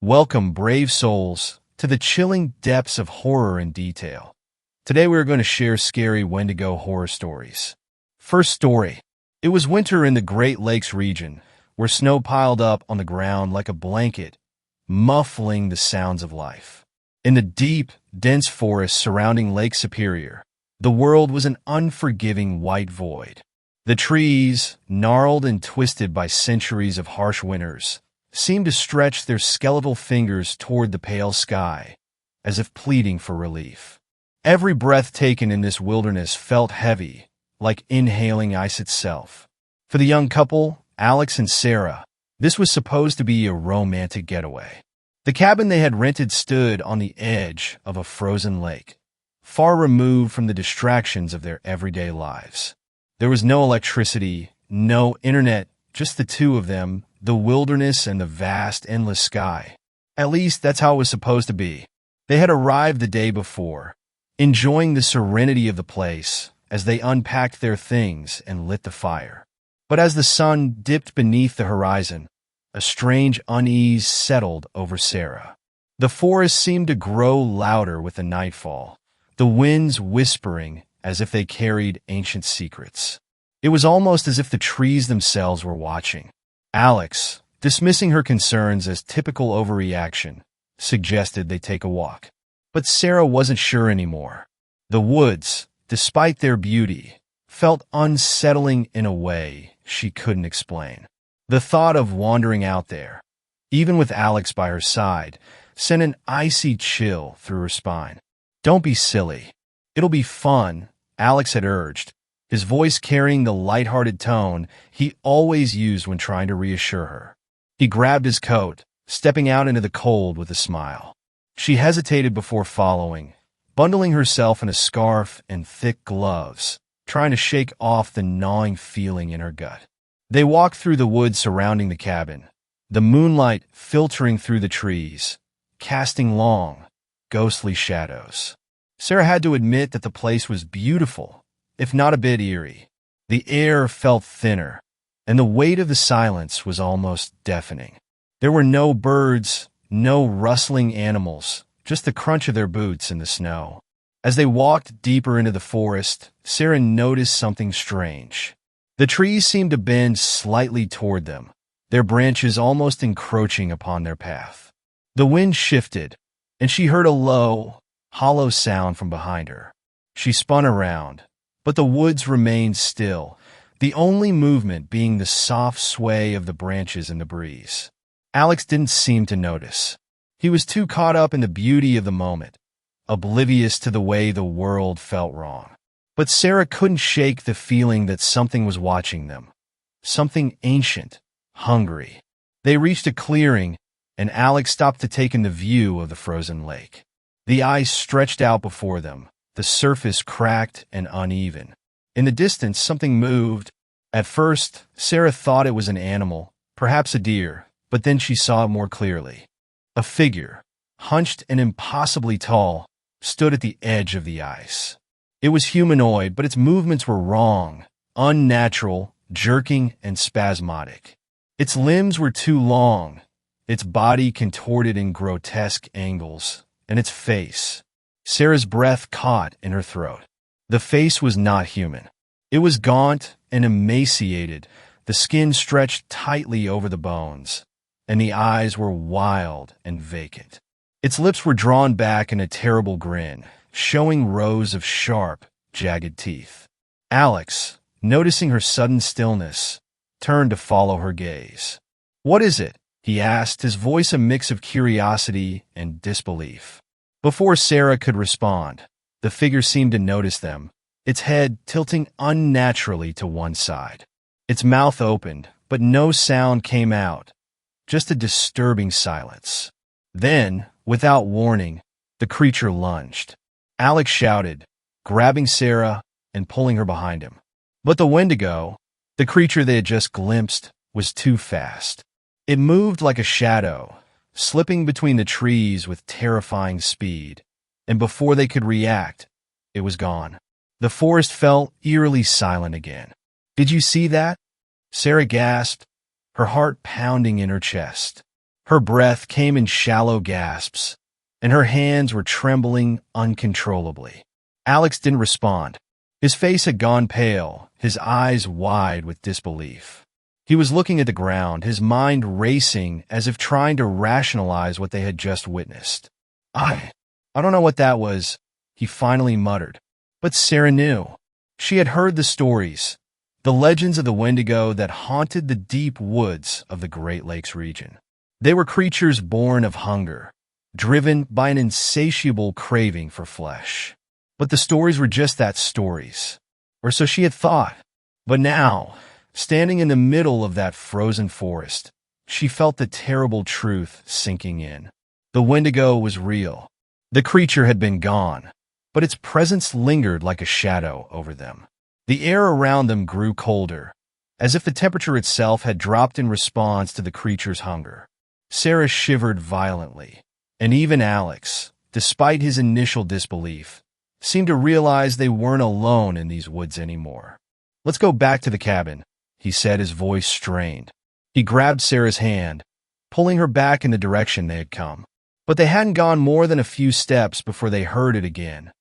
Welcome, brave souls, to the chilling depths of horror and detail. Today we are going to share scary Wendigo horror stories. First story. It was winter in the Great Lakes region, where snow piled up on the ground like a blanket, muffling the sounds of life. In the deep, dense forest surrounding Lake Superior, the world was an unforgiving white void. The trees, gnarled and twisted by centuries of harsh winters, seemed to stretch their skeletal fingers toward the pale sky, as if pleading for relief. Every breath taken in this wilderness felt heavy, like inhaling ice itself. For the young couple, Alex and Sarah, this was supposed to be a romantic getaway. The cabin they had rented stood on the edge of a frozen lake, far removed from the distractions of their everyday lives. There was no electricity, no internet, just the two of them, the wilderness and the vast, endless sky. At least that's how it was supposed to be. They had arrived the day before, enjoying the serenity of the place as they unpacked their things and lit the fire. But as the sun dipped beneath the horizon, a strange unease settled over Sarah. The forest seemed to grow louder with the nightfall, the winds whispering as if they carried ancient secrets. It was almost as if the trees themselves were watching. Alex, dismissing her concerns as typical overreaction, suggested they take a walk. But Sarah wasn't sure anymore. The woods, despite their beauty, felt unsettling in a way she couldn't explain. The thought of wandering out there, even with Alex by her side, sent an icy chill through her spine. "Don't be silly. It'll be fun," Alex had urged, his voice carrying the lighthearted tone he always used when trying to reassure her. He grabbed his coat, stepping out into the cold with a smile. She hesitated before following, bundling herself in a scarf and thick gloves, trying to shake off the gnawing feeling in her gut. They walked through the woods surrounding the cabin, the moonlight filtering through the trees, casting long, ghostly shadows. Sarah had to admit that the place was beautiful, if not a bit eerie. The air felt thinner, and the weight of the silence was almost deafening. There were no birds, no rustling animals, just the crunch of their boots in the snow. As they walked deeper into the forest, Sarah noticed something strange. The trees seemed to bend slightly toward them, their branches almost encroaching upon their path. The wind shifted, and she heard a low, hollow sound from behind her. She spun around, but the woods remained still, the only movement being the soft sway of the branches in the breeze. Alex didn't seem to notice. He was too caught up in the beauty of the moment, oblivious to the way the world felt wrong. But Sarah couldn't shake the feeling that something was watching them, something ancient, hungry. They reached a clearing, and Alex stopped to take in the view of the frozen lake. The ice stretched out before them, the surface cracked and uneven. In the distance, something moved. At first, Sarah thought it was an animal, perhaps a deer, but then she saw it more clearly. A figure, hunched and impossibly tall, stood at the edge of the ice. It was humanoid, but its movements were wrong, unnatural, jerking and spasmodic. Its limbs were too long, its body contorted in grotesque angles, and its face. Sarah's breath caught in her throat. The face was not human. It was gaunt and emaciated, the skin stretched tightly over the bones, and the eyes were wild and vacant. Its lips were drawn back in a terrible grin, showing rows of sharp, jagged teeth. Alex, noticing her sudden stillness, turned to follow her gaze. "What is it?" he asked, his voice a mix of curiosity and disbelief. Before Sarah could respond, the figure seemed to notice them, its head tilting unnaturally to one side. Its mouth opened, but no sound came out, just a disturbing silence. Then, without warning, the creature lunged. Alex shouted, grabbing Sarah and pulling her behind him. But the Wendigo, the creature they had just glimpsed, was too fast. It moved like a shadow, slipping between the trees with terrifying speed, and before they could react, it was gone. The forest fell eerily silent again. "Did you see that?" Sarah gasped, her heart pounding in her chest. Her breath came in shallow gasps, and her hands were trembling uncontrollably. Alex didn't respond. His face had gone pale, his eyes wide with disbelief. He was looking at the ground, his mind racing as if trying to rationalize what they had just witnessed. I don't know what that was, he finally muttered. But Sarah knew. She had heard the stories, the legends of the Wendigo that haunted the deep woods of the Great Lakes region. They were creatures born of hunger, driven by an insatiable craving for flesh. But the stories were just that, stories. Or so she had thought. But now, standing in the middle of that frozen forest, she felt the terrible truth sinking in. The Wendigo was real. The creature had been gone, but its presence lingered like a shadow over them. The air around them grew colder, as if the temperature itself had dropped in response to the creature's hunger. Sarah shivered violently, and even Alex, despite his initial disbelief, seemed to realize they weren't alone in these woods anymore. "Let's go back to the cabin," he said, his voice strained. He grabbed Sarah's hand, pulling her back in the direction they had come. But they hadn't gone more than a few steps before they heard it again,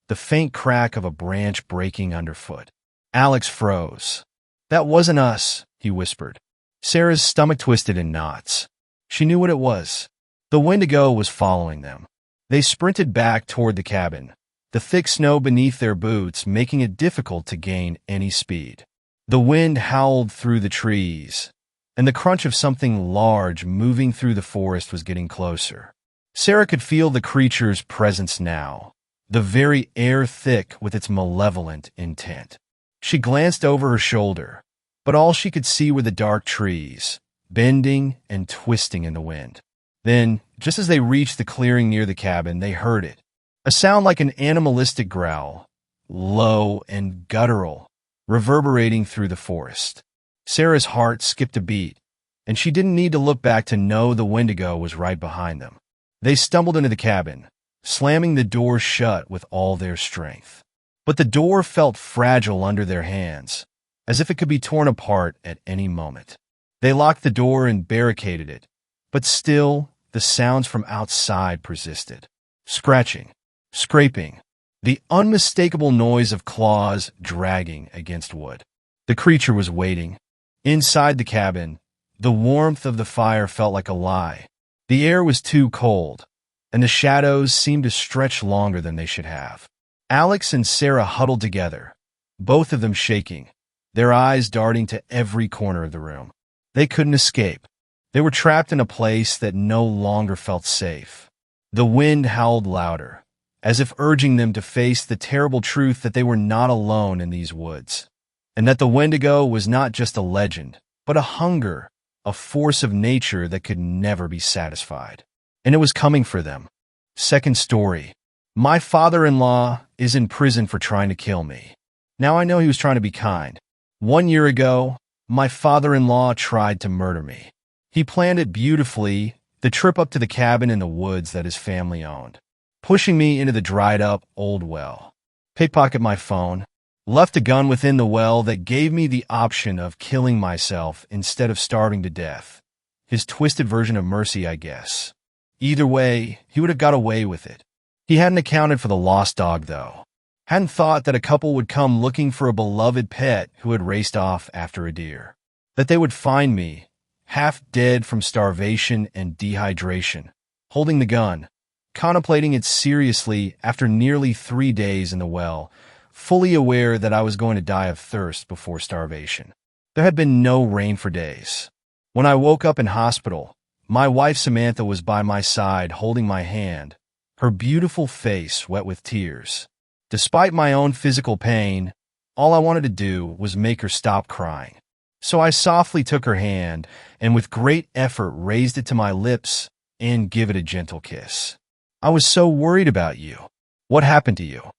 the faint crack of a branch breaking underfoot. Alex froze. "That wasn't us," he whispered. Sarah's stomach twisted in knots. She knew what it was. The Wendigo was following them. They sprinted back toward the cabin, the thick snow beneath their boots making it difficult to gain any speed. The wind howled through the trees, and the crunch of something large moving through the forest was getting closer. Sarah could feel the creature's presence now, the very air thick with its malevolent intent. She glanced over her shoulder, but all she could see were the dark trees, bending and twisting in the wind. Then, just as they reached the clearing near the cabin, they heard it. A sound like an animalistic growl, low and guttural, reverberating through the forest. Sarah's heart skipped a beat, and she didn't need to look back to know the Wendigo was right behind them. They stumbled into the cabin, slamming the door shut with all their strength. But the door felt fragile under their hands, as if it could be torn apart at any moment. They locked the door and barricaded it, but still, the sounds from outside persisted. Scratching, scraping, the unmistakable noise of claws dragging against wood. The creature was waiting. Inside the cabin, the warmth of the fire felt like a lie. The air was too cold, and the shadows seemed to stretch longer than they should have. Alex and Sarah huddled together, both of them shaking, their eyes darting to every corner of the room. They couldn't escape. They were trapped in a place that no longer felt safe. The wind howled louder, as if urging them to face the terrible truth that they were not alone in these woods, and that the Wendigo was not just a legend, but a hunger, a force of nature that could never be satisfied. And it was coming for them. Second story. My father-in-law is in prison for trying to kill me. Now I know he was trying to be kind. 1 year ago, my father-in-law tried to murder me. He planned it beautifully, the trip up to the cabin in the woods that his family owned, pushing me into the dried-up old well. Pickpocketed my phone, left a gun within the well that gave me the option of killing myself instead of starving to death. His twisted version of mercy, I guess. Either way, he would have got away with it. He hadn't accounted for the lost dog, though. Hadn't thought that a couple would come looking for a beloved pet who had raced off after a deer. That they would find me, half dead from starvation and dehydration, holding the gun, contemplating it seriously after nearly 3 days in the well, fully aware that I was going to die of thirst before starvation. There had been no rain for days. When I woke up in hospital, my wife Samantha was by my side holding my hand, her beautiful face wet with tears. Despite my own physical pain, all I wanted to do was make her stop crying. So I softly took her hand and with great effort raised it to my lips and give it a gentle kiss. "I was so worried about you. What happened to you?"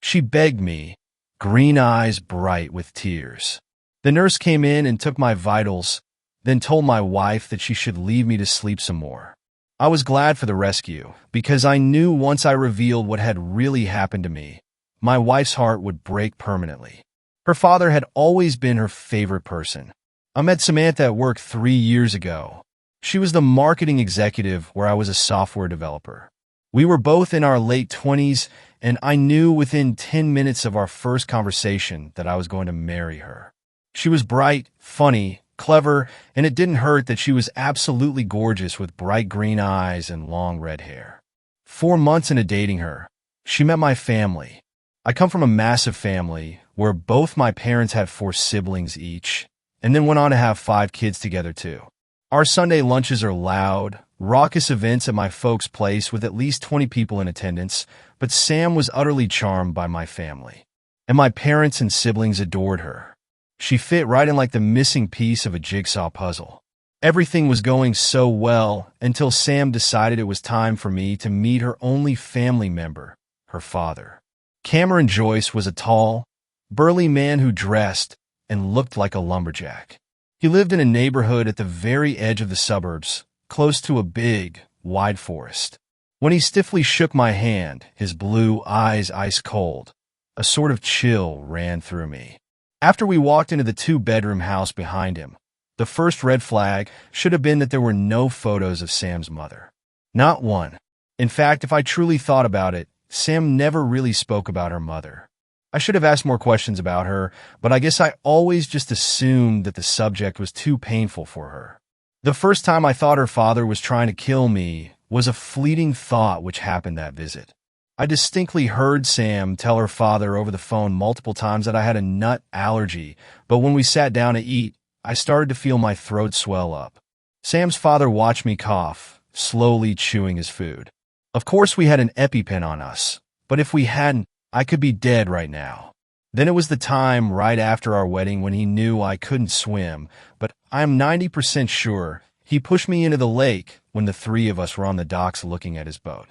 She begged me, green eyes bright with tears. The nurse came in and took my vitals, then told my wife that she should leave me to sleep some more. I was glad for the rescue, because I knew once I revealed what had really happened to me, my wife's heart would break permanently. Her father had always been her favorite person. I met Samantha at work 3 years ago. She was the marketing executive where I was a software developer. We were both in our late 20s, and I knew within 10 minutes of our first conversation that I was going to marry her. She was bright, funny, clever, and it didn't hurt that she was absolutely gorgeous with bright green eyes and long red hair. 4 months into dating her, she met my family. I come from a massive family where both my parents had 4 siblings each, and then went on to have 5 kids together too. Our Sunday lunches are loud, raucous events at my folks' place with at least 20 people in attendance, but Sam was utterly charmed by my family. And my parents and siblings adored her. She fit right in like the missing piece of a jigsaw puzzle. Everything was going so well until Sam decided it was time for me to meet her only family member, her father. Cameron Joyce was a tall, burly man who dressed and looked like a lumberjack. He lived in a neighborhood at the very edge of the suburbs, close to a big, wide forest. When he stiffly shook my hand, his blue eyes ice cold, a sort of chill ran through me. After we walked into the 2-bedroom house behind him, the first red flag should have been that there were no photos of Sam's mother. Not one. In fact, if I truly thought about it, Sam never really spoke about her mother. I should have asked more questions about her, but I guess I always just assumed that the subject was too painful for her. The first time I thought her father was trying to kill me was a fleeting thought which happened that visit. I distinctly heard Sam tell her father over the phone multiple times that I had a nut allergy, but when we sat down to eat, I started to feel my throat swell up. Sam's father watched me cough, slowly chewing his food. Of course we had an EpiPen on us, but if we hadn't, I could be dead right now. Then it was the time right after our wedding when he knew I couldn't swim, but I'm 90% sure he pushed me into the lake when the 3 of us were on the docks looking at his boat.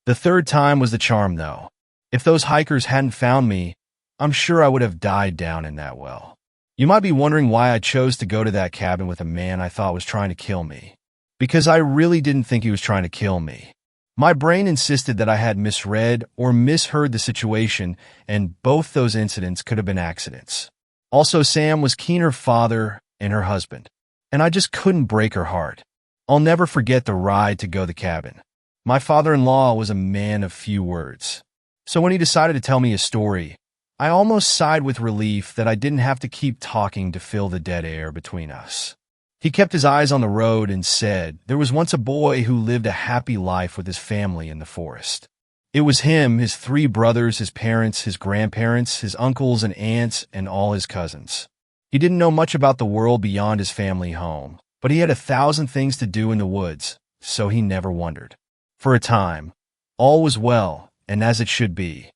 The 3rd time was the charm, though. If those hikers hadn't found me, I'm sure I would have died down in that well. You might be wondering why I chose to go to that cabin with a man I thought was trying to kill me. Because I really didn't think he was trying to kill me. My brain insisted that I had misread or misheard the situation, and both those incidents could have been accidents. Also, Sam was keener father and her husband, and I just couldn't break her heart. I'll never forget the ride to go to the cabin. My father-in-law was a man of few words. So when he decided to tell me a story, I almost sighed with relief that I didn't have to keep talking to fill the dead air between us. He kept his eyes on the road and said, there was once a boy who lived a happy life with his family in the forest. It was him, his 3 brothers, his parents, his grandparents, his uncles and aunts, and all his cousins. He didn't know much about the world beyond his family home, but he had 1,000 things to do in the woods, so he never wondered. For a time, all was well, and as it should be.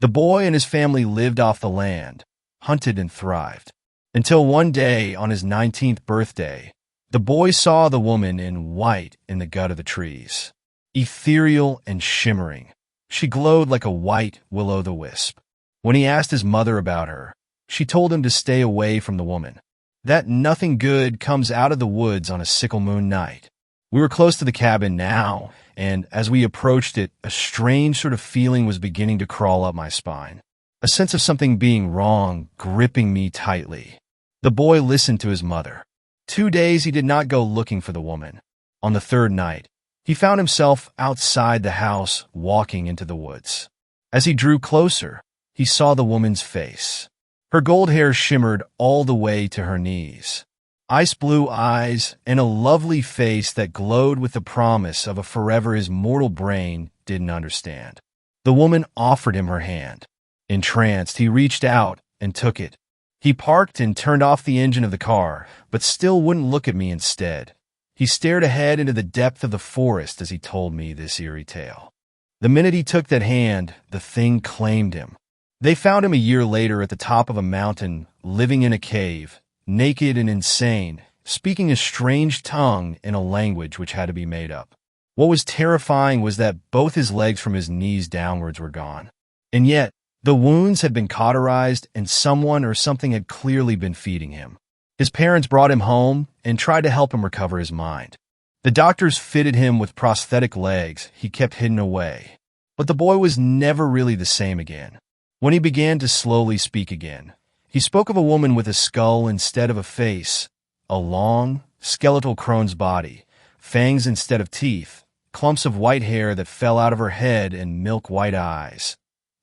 The boy and his family lived off the land, hunted and thrived. Until one day, on his 19th birthday, the boy saw the woman in white in the gut of the trees. Ethereal and shimmering, she glowed like a white will-o'-the-wisp. When he asked his mother about her, she told him to stay away from the woman, that nothing good comes out of the woods on a sickle moon night. We were close to the cabin now, and as we approached it, a strange sort of feeling was beginning to crawl up my spine. A sense of something being wrong gripping me tightly. The boy listened to his mother. 2 days he did not go looking for the woman. On the 3rd night, he found himself outside the house walking into the woods. As he drew closer, he saw the woman's face. Her gold hair shimmered all the way to her knees. Ice blue eyes and a lovely face that glowed with the promise of a forever his mortal brain didn't understand. The woman offered him her hand. Entranced, he reached out and took it. He parked and turned off the engine of the car, but still wouldn't look at me instead. He stared ahead into the depth of the forest as he told me this eerie tale. The minute he took that hand, the thing claimed him. They found him a year later at the top of a mountain, living in a cave, naked and insane, speaking a strange tongue in a language which had to be made up. What was terrifying was that both his legs from his knees downwards were gone. And yet, the wounds had been cauterized and someone or something had clearly been feeding him. His parents brought him home and tried to help him recover his mind. The doctors fitted him with prosthetic legs he kept hidden away. But the boy was never really the same again. When he began to slowly speak again, he spoke of a woman with a skull instead of a face, a long, skeletal crone's body, fangs instead of teeth, clumps of white hair that fell out of her head, and milk-white eyes,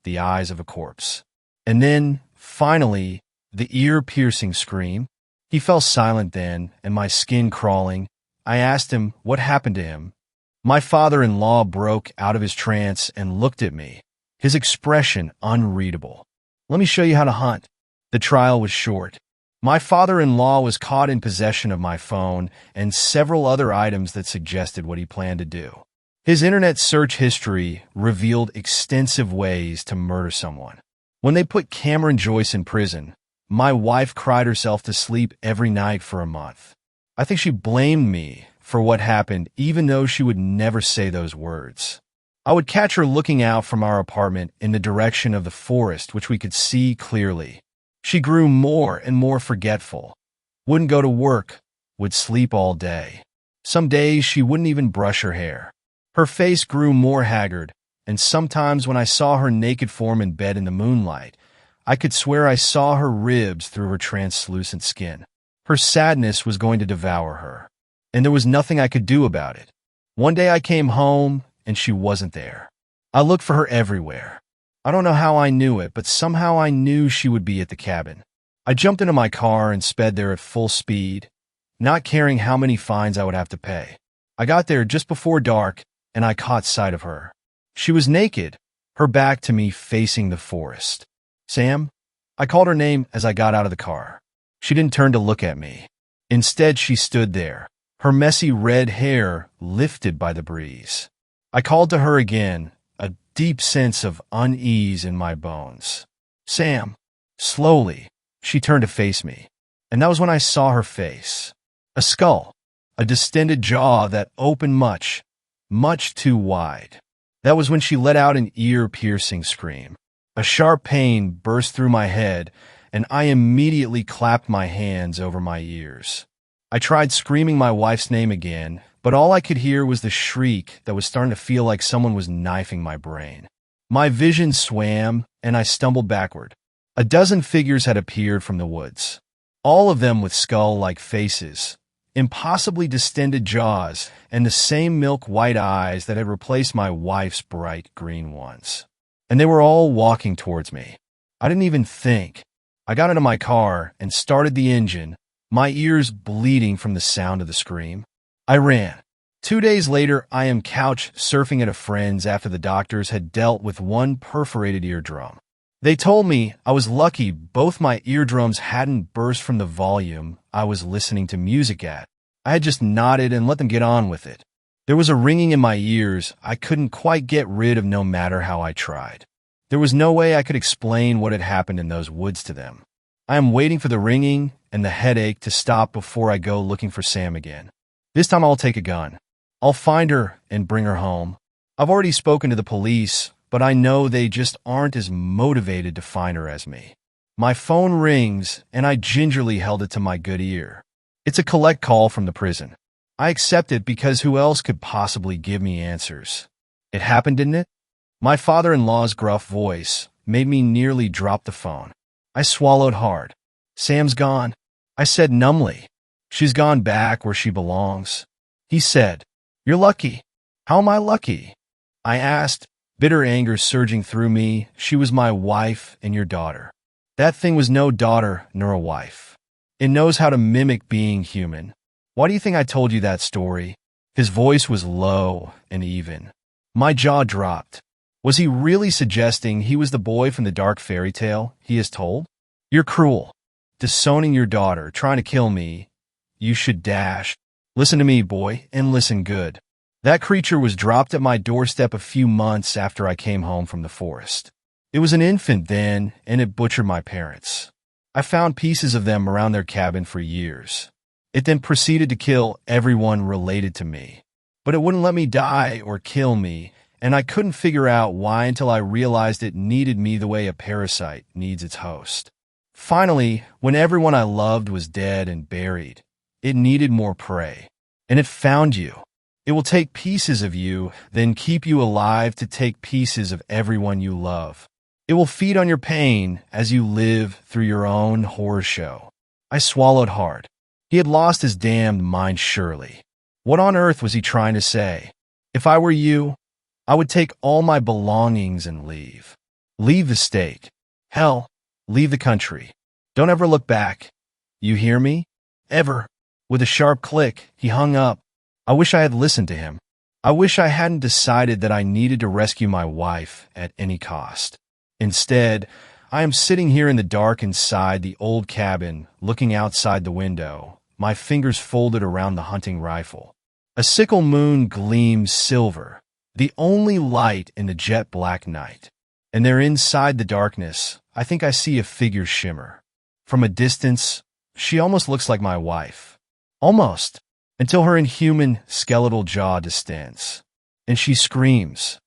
the eyes of a corpse. And then, finally, the ear-piercing scream. He fell silent then, and my skin crawling. I asked him what happened to him. My father-in-law broke out of his trance and looked at me, his expression unreadable. Let me show you how to hunt. The trial was short. My father-in-law was caught in possession of my phone and several other items that suggested what he planned to do. His internet search history revealed extensive ways to murder someone. When they put Cameron Joyce in prison, my wife cried herself to sleep every night for a month. I think she blamed me for what happened, even though she would never say those words. I would catch her looking out from our apartment in the direction of the forest, which we could see clearly. She grew more and more forgetful, wouldn't go to work, would sleep all day. Some days she wouldn't even brush her hair. Her face grew more haggard, and sometimes when I saw her naked form in bed in the moonlight, I could swear I saw her ribs through her translucent skin. Her sadness was going to devour her, and there was nothing I could do about it. One day I came home, and she wasn't there. I looked for her everywhere. I don't know how I knew it, but somehow I knew she would be at the cabin. I jumped into my car and sped there at full speed, not caring how many fines I would have to pay. I got there just before dark, and I caught sight of her. She was naked, her back to me facing the forest. Sam? I called her name as I got out of the car. She didn't turn to look at me. Instead, she stood there, her messy red hair lifted by the breeze. I called to her again, a deep sense of unease in my bones. Sam. Slowly, she turned to face me, and that was when I saw her face. A skull, a distended jaw that opened much, much too wide. That was when she let out an ear-piercing scream. A sharp pain burst through my head, and I immediately clapped my hands over my ears. I tried screaming my wife's name again, but all I could hear was the shriek that was starting to feel like someone was knifing my brain. My vision swam, and I stumbled backward. A dozen figures had appeared from the woods, all of them with skull-like faces, impossibly distended jaws, and the same milk-white eyes that had replaced my wife's bright green ones. And they were all walking towards me. I didn't even think. I got into my car and started the engine, my ears bleeding from the sound of the scream. I ran. 2 days later, I am couch surfing at a friend's after the doctors had dealt with one perforated eardrum. They told me I was lucky both my eardrums hadn't burst from the volume I was listening to music at. I had just nodded and let them get on with it. There was a ringing in my ears I couldn't quite get rid of no matter how I tried. There was no way I could explain what had happened in those woods to them. I am waiting for the ringing and the headache to stop before I go looking for Sam again. This time I'll take a gun. I'll find her and bring her home. I've already spoken to the police, but I know they just aren't as motivated to find her as me. My phone rings, and I gingerly held it to my good ear. It's a collect call from the prison. I accept it because who else could possibly give me answers? It happened, didn't it? My father-in-law's gruff voice made me nearly drop the phone. I swallowed hard. Sam's gone, I said numbly. She's gone back where she belongs. He said, You're lucky. How am I lucky? I asked, bitter anger surging through me. She was my wife and your daughter. That thing was no daughter nor a wife. It knows how to mimic being human. Why do you think I told you that story? His voice was low and even. My jaw dropped. Was he really suggesting he was the boy from the dark fairy tale he has told? You're cruel. Disowning your daughter, trying to kill me. You should dash. Listen to me, boy, and listen good. That creature was dropped at my doorstep a few months after I came home from the forest. It was an infant then, and it butchered my parents. I found pieces of them around their cabin for years. It then proceeded to kill everyone related to me. But it wouldn't let me die or kill me, and I couldn't figure out why until I realized it needed me the way a parasite needs its host. Finally, when everyone I loved was dead and buried, it needed more prey. And it found you. It will take pieces of you, then keep you alive to take pieces of everyone you love. It will feed on your pain as you live through your own horror show. I swallowed hard. He had lost his damned mind surely. What on earth was he trying to say? If I were you, I would take all my belongings and leave. Leave the state. Hell, leave the country. Don't ever look back. You hear me? Ever. With a sharp click, he hung up. I wish I had listened to him. I wish I hadn't decided that I needed to rescue my wife at any cost. Instead, I am sitting here in the dark inside the old cabin, looking outside the window, my fingers folded around the hunting rifle. A sickle moon gleams silver, the only light in the jet-black night. And there inside the darkness, I think I see a figure shimmer. From a distance, she almost looks like my wife. Almost. Until her inhuman, skeletal jaw distends. And she screams.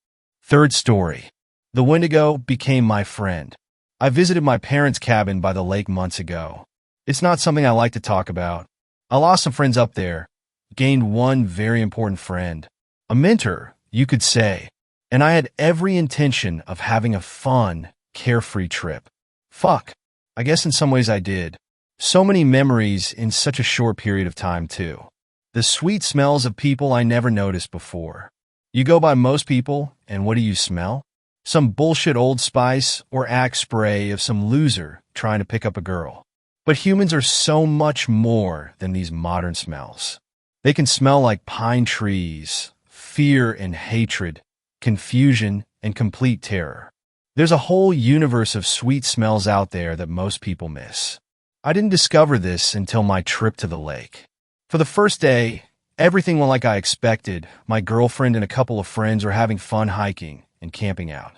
Third story. The Wendigo became my friend. I visited my parents' cabin by the lake months ago. It's not something I like to talk about. I lost some friends up there, gained one very important friend. A mentor, you could say. And I had every intention of having a fun, carefree trip. Fuck. I guess in some ways I did. So many memories in such a short period of time, too. The sweet smells of people I never noticed before. You go by most people, and what do you smell? Some bullshit Old Spice or Axe spray of some loser trying to pick up a girl. But humans are so much more than these modern smells. They can smell like pine trees, fear and hatred, confusion and complete terror. There's a whole universe of sweet smells out there that most people miss. I didn't discover this until my trip to the lake. For the first day, everything went like I expected. My girlfriend and a couple of friends were having fun hiking and camping out.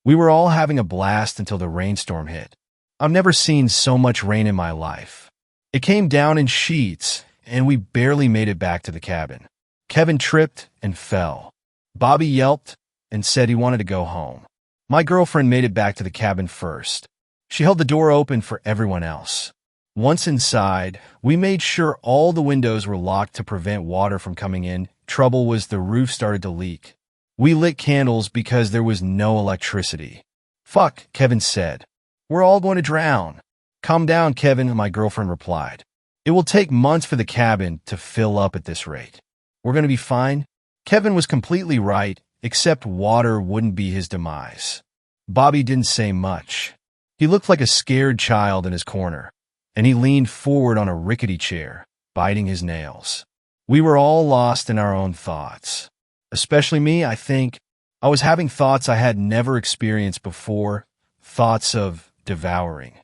We were all having a blast until the rainstorm hit. I've never seen so much rain in my life. It came down in sheets, and we barely made it back to the cabin. Kevin tripped and fell. Bobby yelped and said he wanted to go home. My girlfriend made it back to the cabin first. She held the door open for everyone else. Once inside, we made sure all the windows were locked to prevent water from coming in. Trouble was the roof started to leak. We lit candles because there was no electricity. Fuck, Kevin said. We're all going to drown. Calm down, Kevin, my girlfriend replied. It will take months for the cabin to fill up at this rate. We're going to be fine. Kevin was completely right, except water wouldn't be his demise. Bobby didn't say much. He looked like a scared child in his corner, and he leaned forward on a rickety chair, biting his nails. We were all lost in our own thoughts. Especially me, I think. I was having thoughts I had never experienced before, thoughts of devouring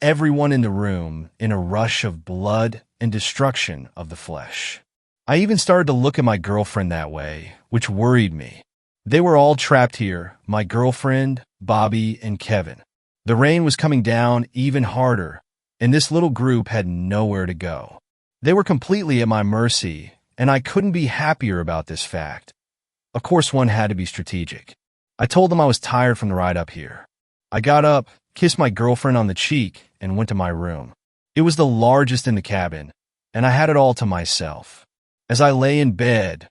everyone in the room in a rush of blood and destruction of the flesh. I even started to look at my girlfriend that way, which worried me. They were all trapped here, my girlfriend, Bobby, and Kevin. The rain was coming down even harder, and this little group had nowhere to go. They were completely at my mercy, and I couldn't be happier about this fact. Of course, one had to be strategic. I told them I was tired from the ride up here. I got up, kissed my girlfriend on the cheek, and went to my room. It was the largest in the cabin, and I had it all to myself. As I lay in bed,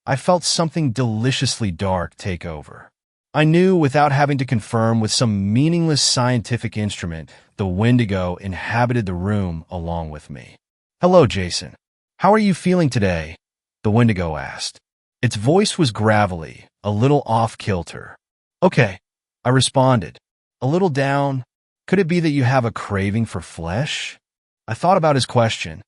I felt something deliciously dark take over. I knew without having to confirm with some meaningless scientific instrument, the Wendigo inhabited the room along with me. Hello, Jason. How are you feeling today? The Wendigo asked. Its voice was gravelly, a little off-kilter. Okay, I responded. A little down. Could it be that you have a craving for flesh? I thought about his question.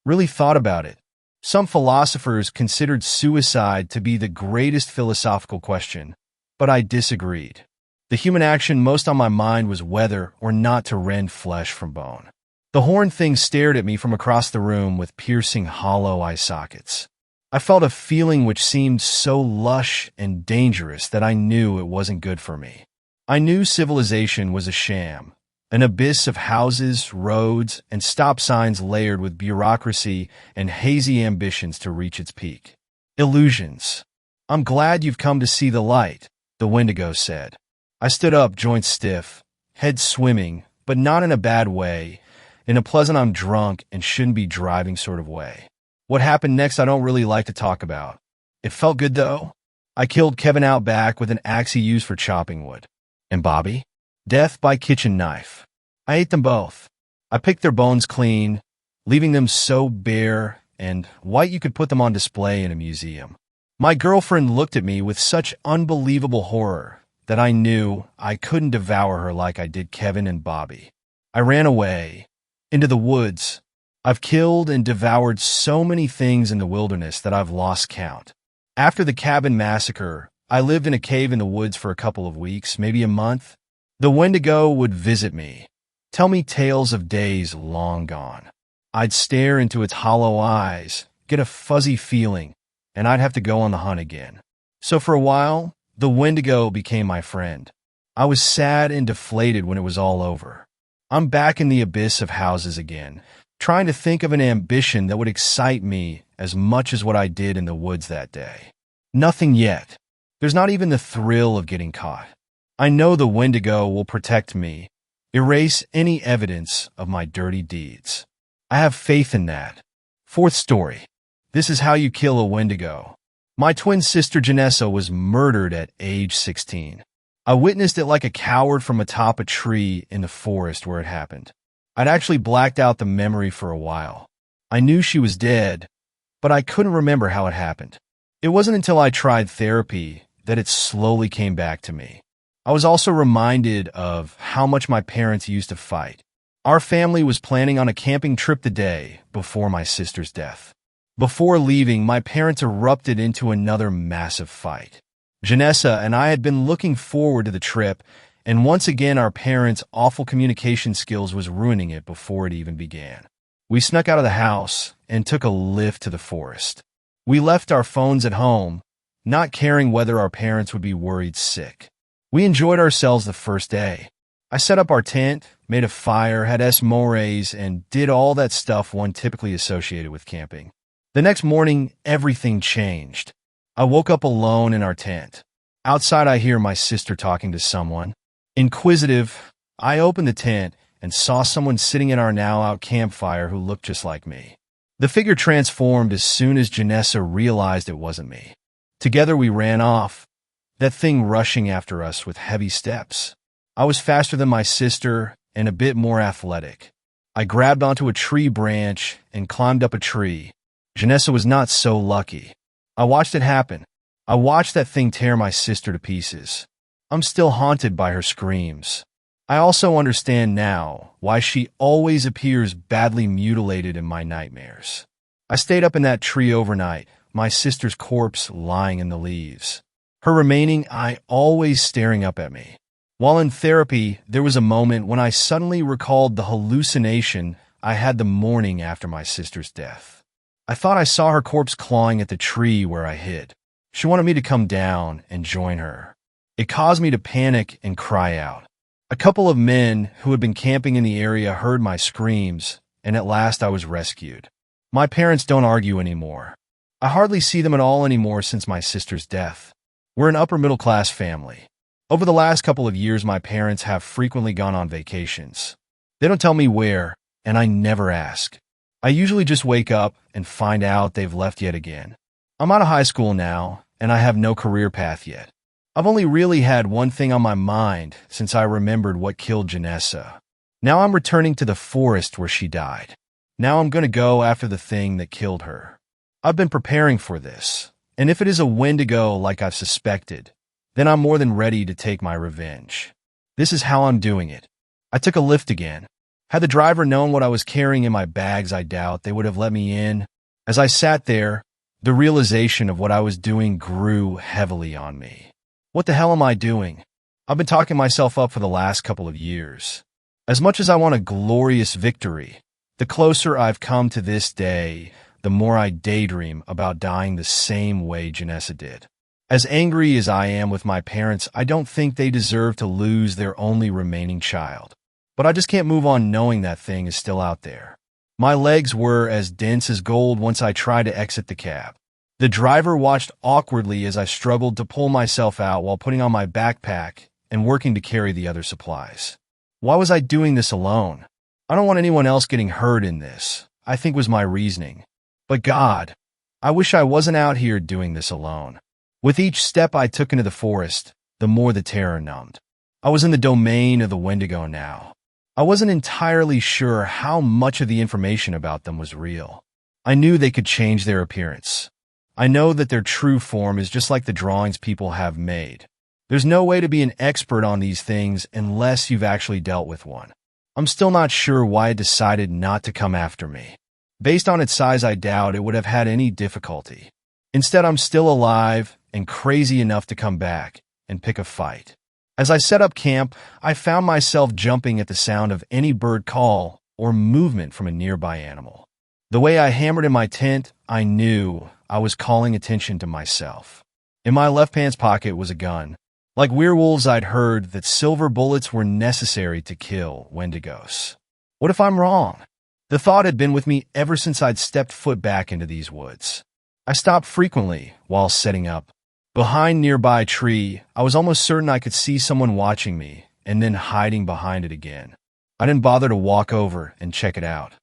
Really thought about it. Some philosophers considered suicide to be the greatest philosophical question, but I disagreed. The human action most on my mind was whether or not to rend flesh from bone. The horned thing stared at me from across the room with piercing hollow eye sockets. I felt a feeling which seemed so lush and dangerous that I knew it wasn't good for me. I knew civilization was a sham, an abyss of houses, roads, and stop signs layered with bureaucracy and hazy ambitions to reach its peak. Illusions. I'm glad you've come to see the light, the Wendigo said. I stood up, joints stiff, head swimming, but not in a bad way, in a pleasant I'm drunk and shouldn't be driving sort of way. What happened next I don't really like to talk about. It felt good though. I killed Kevin out back with an axe he used for chopping wood. And Bobby? Death by kitchen knife. I ate them both. I picked their bones clean, leaving them so bare and white you could put them on display in a museum. My girlfriend looked at me with such unbelievable horror that I knew I couldn't devour her like I did Kevin and Bobby. I ran away, into the woods. I've killed and devoured so many things in the wilderness that I've lost count. After the cabin massacre, I lived in a cave in the woods for a couple of weeks, maybe a month. The Wendigo would visit me, tell me tales of days long gone. I'd stare into its hollow eyes, get a fuzzy feeling, and I'd have to go on the hunt again. So for a while, the Wendigo became my friend. I was sad and deflated when it was all over. I'm back in the abyss of houses again, trying to think of an ambition that would excite me as much as what I did in the woods that day. Nothing yet. There's not even the thrill of getting caught. I know the Wendigo will protect me, erase any evidence of my dirty deeds. I have faith in that. Fourth story. This is how you kill a Wendigo. My twin sister Janessa was murdered at age 16. I witnessed it like a coward from atop a tree in the forest where it happened. I'd actually blacked out the memory for a while. I knew she was dead, but I couldn't remember how it happened. It wasn't until I tried therapy that it slowly came back to me. I was also reminded of how much my parents used to fight. Our family was planning on a camping trip the day before my sister's death. Before leaving, my parents erupted into another massive fight. Janessa and I had been looking forward to the trip, and once again our parents' awful communication skills was ruining it before it even began. We snuck out of the house and took a lift to the forest. We left our phones at home, not caring whether our parents would be worried sick. We enjoyed ourselves the first day. I set up our tent, made a fire, had s'mores, and did all that stuff one typically associated with camping. The next morning, everything changed. I woke up alone in our tent. Outside, I hear my sister talking to someone. Inquisitive, I opened the tent and saw someone sitting in our now-out campfire who looked just like me. The figure transformed as soon as Janessa realized it wasn't me. Together we ran off, that thing rushing after us with heavy steps. I was faster than my sister and a bit more athletic. I grabbed onto a tree branch and climbed up a tree. Janessa was not so lucky. I watched it happen. I watched that thing tear my sister to pieces. I'm still haunted by her screams. I also understand now why she always appears badly mutilated in my nightmares. I stayed up in that tree overnight, my sister's corpse lying in the leaves, her remaining eye always staring up at me. While in therapy, there was a moment when I suddenly recalled the hallucination I had the morning after my sister's death. I thought I saw her corpse clawing at the tree where I hid. She wanted me to come down and join her. It caused me to panic and cry out. A couple of men who had been camping in the area heard my screams, and at last I was rescued. My parents don't argue anymore. I hardly see them at all anymore since my sister's death. We're an upper-middle-class family. Over the last couple of years, my parents have frequently gone on vacations. They don't tell me where, and I never ask. I usually just wake up and find out they've left yet again. I'm out of high school now, and I have no career path yet. I've only really had one thing on my mind since I remembered what killed Janessa. Now I'm returning to the forest where she died. Now I'm going to go after the thing that killed her. I've been preparing for this, and if it is a Wendigo like I've suspected, then I'm more than ready to take my revenge. This is how I'm doing it. I took a lift again. Had the driver known what I was carrying in my bags, I doubt they would have let me in. As I sat there, the realization of what I was doing grew heavily on me. What the hell am I doing? I've been talking myself up for the last couple of years. As much as I want a glorious victory, the closer I've come to this day, the more I daydream about dying the same way Janessa did. As angry as I am with my parents, I don't think they deserve to lose their only remaining child. But I just can't move on knowing that thing is still out there. My legs were as dense as gold once I tried to exit the cab. The driver watched awkwardly as I struggled to pull myself out while putting on my backpack and working to carry the other supplies. Why was I doing this alone? I don't want anyone else getting hurt in this, I think was my reasoning. But God, I wish I wasn't out here doing this alone. With each step I took into the forest, the more the terror numbed. I was in the domain of the Wendigo now. I wasn't entirely sure how much of the information about them was real. I knew they could change their appearance. I know that their true form is just like the drawings people have made. There's no way to be an expert on these things unless you've actually dealt with one. I'm still not sure why it decided not to come after me. Based on its size, I doubt it would have had any difficulty. Instead, I'm still alive and crazy enough to come back and pick a fight. As I set up camp, I found myself jumping at the sound of any bird call or movement from a nearby animal. The way I hammered in my tent, I knew I was calling attention to myself. In my left pants pocket was a gun. Like werewolves, I'd heard that silver bullets were necessary to kill Wendigos. What if I'm wrong? The thought had been with me ever since I'd stepped foot back into these woods. I stopped frequently while setting up. Behind a nearby tree, I was almost certain I could see someone watching me and then hiding behind it again. I didn't bother to walk over and check it out.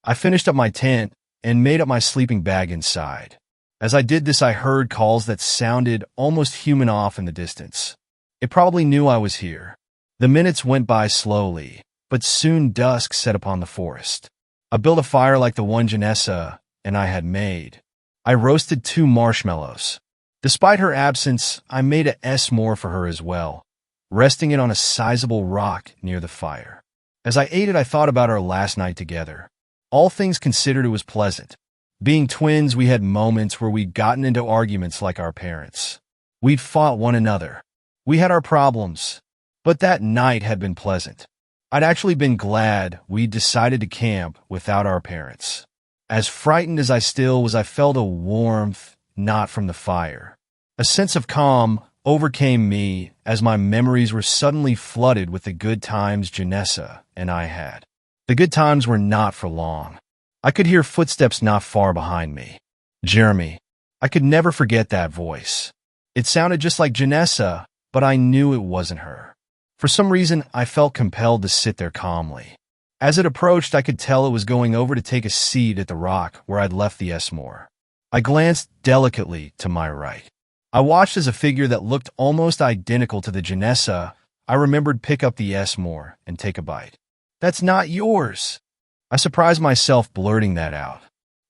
I finished up my tent and made up my sleeping bag inside. As I did this, I heard calls that sounded almost human off in the distance. It probably knew I was here. The minutes went by slowly, but soon dusk set upon the forest. I built a fire like the one Janessa and I had made. I roasted 2 marshmallows. Despite her absence, I made a s'more for her as well, resting it on a sizable rock near the fire. As I ate it, I thought about our last night together. All things considered, it was pleasant. Being twins, we had moments where we'd gotten into arguments like our parents. We'd fought one another. We had our problems, but that night had been pleasant. I'd actually been glad we'd decided to camp without our parents. As frightened as I still was, I felt a warmth not from the fire. A sense of calm overcame me as my memories were suddenly flooded with the good times Janessa and I had. The good times were not for long. I could hear footsteps not far behind me. Jeremy. I could never forget that voice. It sounded just like Janessa, but I knew it wasn't her. For some reason, I felt compelled to sit there calmly. As it approached, I could tell it was going over to take a seat at the rock where I'd left the s'more. I glanced delicately to my right. I watched as a figure that looked almost identical to the Janessa I remembered pick up the s'more and take a bite. "That's not yours." I surprised myself blurting that out.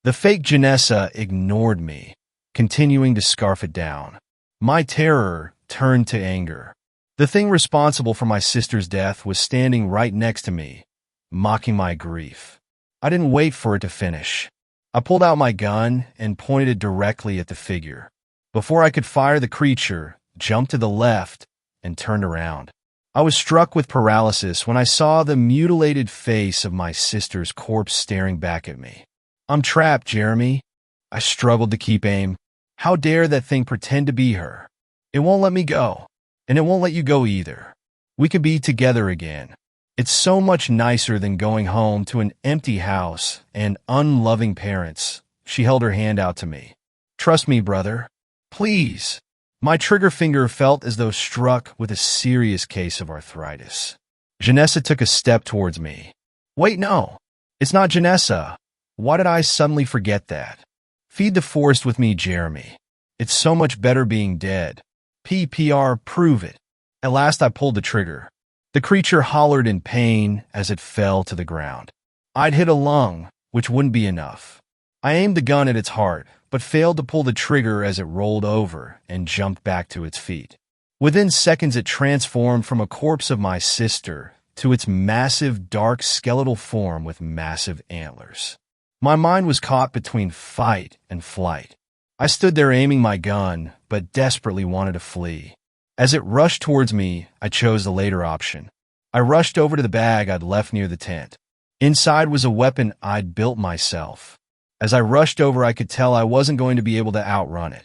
The fake Janessa ignored me, continuing to scarf it down. My terror turned to anger. The thing responsible for my sister's death was standing right next to me, mocking my grief. I didn't wait for it to finish. I pulled out my gun and pointed it directly at the figure. Before I could fire, the creature jumped to the left and turned around. I was struck with paralysis when I saw the mutilated face of my sister's corpse staring back at me. "I'm trapped, Jeremy." I struggled to keep aim. How dare that thing pretend to be her? It won't let me go, and it won't let you go either. We could be together again. It's so much nicer than going home to an empty house and unloving parents. She held her hand out to me. "Trust me, brother. Please." My trigger finger felt as though struck with a serious case of arthritis. Janessa took a step towards me. "Wait, no. It's not Janessa. Why did I suddenly forget that? Feed the forest with me, Jeremy. It's so much better being dead. PPR, prove it." At last I pulled the trigger. The creature hollered in pain as it fell to the ground. I'd hit a lung, which wouldn't be enough. I aimed the gun at its heart, but failed to pull the trigger as it rolled over and jumped back to its feet. Within seconds, it transformed from a corpse of my sister to its massive, dark, skeletal form with massive antlers. My mind was caught between fight and flight. I stood there aiming my gun, but desperately wanted to flee. As it rushed towards me, I chose the later option. I rushed over to the bag I'd left near the tent. Inside was a weapon I'd built myself. As I rushed over, I could tell I wasn't going to be able to outrun it.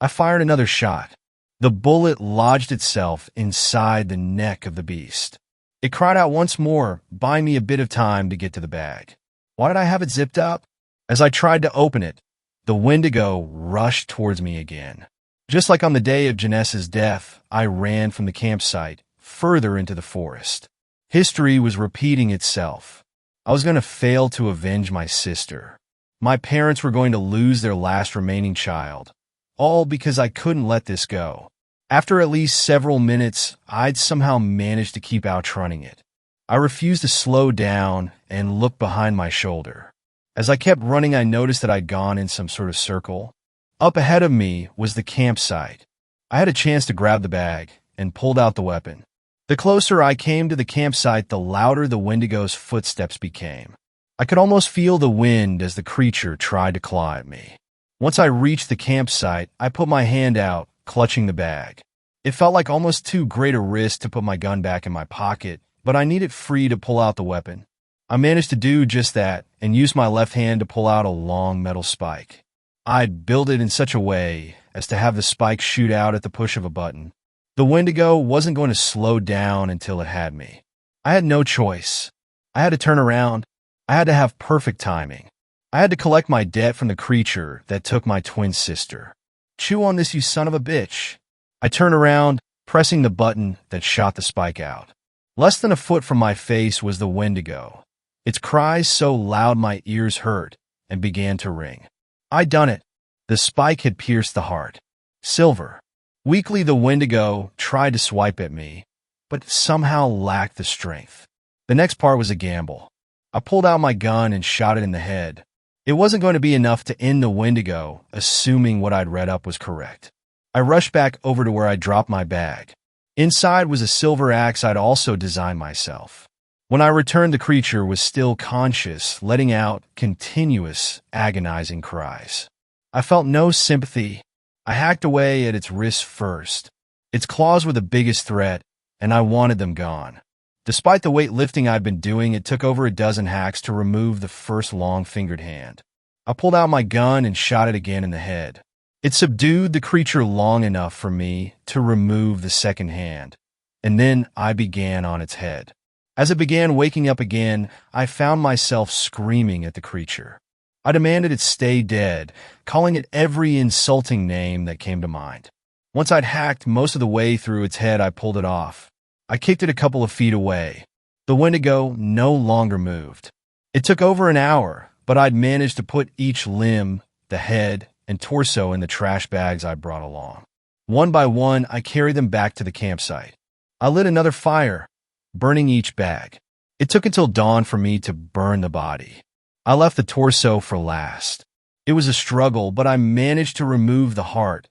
I fired another shot. The bullet lodged itself inside the neck of the beast. It cried out once more, buying me a bit of time to get to the bag. Why did I have it zipped up? As I tried to open it, the Wendigo rushed towards me again. Just like on the day of Janessa's death, I ran from the campsite, further into the forest. History was repeating itself. I was going to fail to avenge my sister. My parents were going to lose their last remaining child, all because I couldn't let this go. After at least several minutes, I'd somehow managed to keep outrunning it. I refused to slow down and look behind my shoulder. As I kept running, I noticed that I'd gone in some sort of circle. Up ahead of me was the campsite. I had a chance to grab the bag and pulled out the weapon. The closer I came to the campsite, the louder the Wendigo's footsteps became. I could almost feel the wind as the creature tried to claw at me. Once I reached the campsite, I put my hand out, clutching the bag. It felt like almost too great a risk to put my gun back in my pocket, but I needed free to pull out the weapon. I managed to do just that and used my left hand to pull out a long metal spike. I'd built it in such a way as to have the spike shoot out at the push of a button. The Wendigo wasn't going to slow down until it had me. I had no choice. I had to turn around. I had to have perfect timing. I had to collect my debt from the creature that took my twin sister. Chew on this, you son of a bitch. I turned around, pressing the button that shot the spike out. Less than a foot from my face was the Wendigo. Its cries so loud my ears hurt and began to ring. I'd done it. The spike had pierced the heart. Silver. Weakly, the Wendigo tried to swipe at me, but somehow lacked the strength. The next part was a gamble. I pulled out my gun and shot it in the head. It wasn't going to be enough to end the Wendigo, assuming what I'd read up was correct. I rushed back over to where I dropped my bag. Inside was a silver axe I'd also designed myself. When I returned, the creature was still conscious, letting out continuous, agonizing cries. I felt no sympathy. I hacked away at its wrists first. Its claws were the biggest threat, and I wanted them gone. Despite the weightlifting I'd been doing, it took over a dozen hacks to remove the first long-fingered hand. I pulled out my gun and shot it again in the head. It subdued the creature long enough for me to remove the second hand, and then I began on its head. As it began waking up again, I found myself screaming at the creature. I demanded it stay dead, calling it every insulting name that came to mind. Once I'd hacked most of the way through its head, I pulled it off. I kicked it a couple of feet away. The Wendigo no longer moved. It took over an hour, but I'd managed to put each limb, the head, and torso in the trash bags I brought along. One by one, I carried them back to the campsite. I lit another fire, burning each bag. It took until dawn for me to burn the body. I left the torso for last. It was a struggle, but I managed to remove the heart,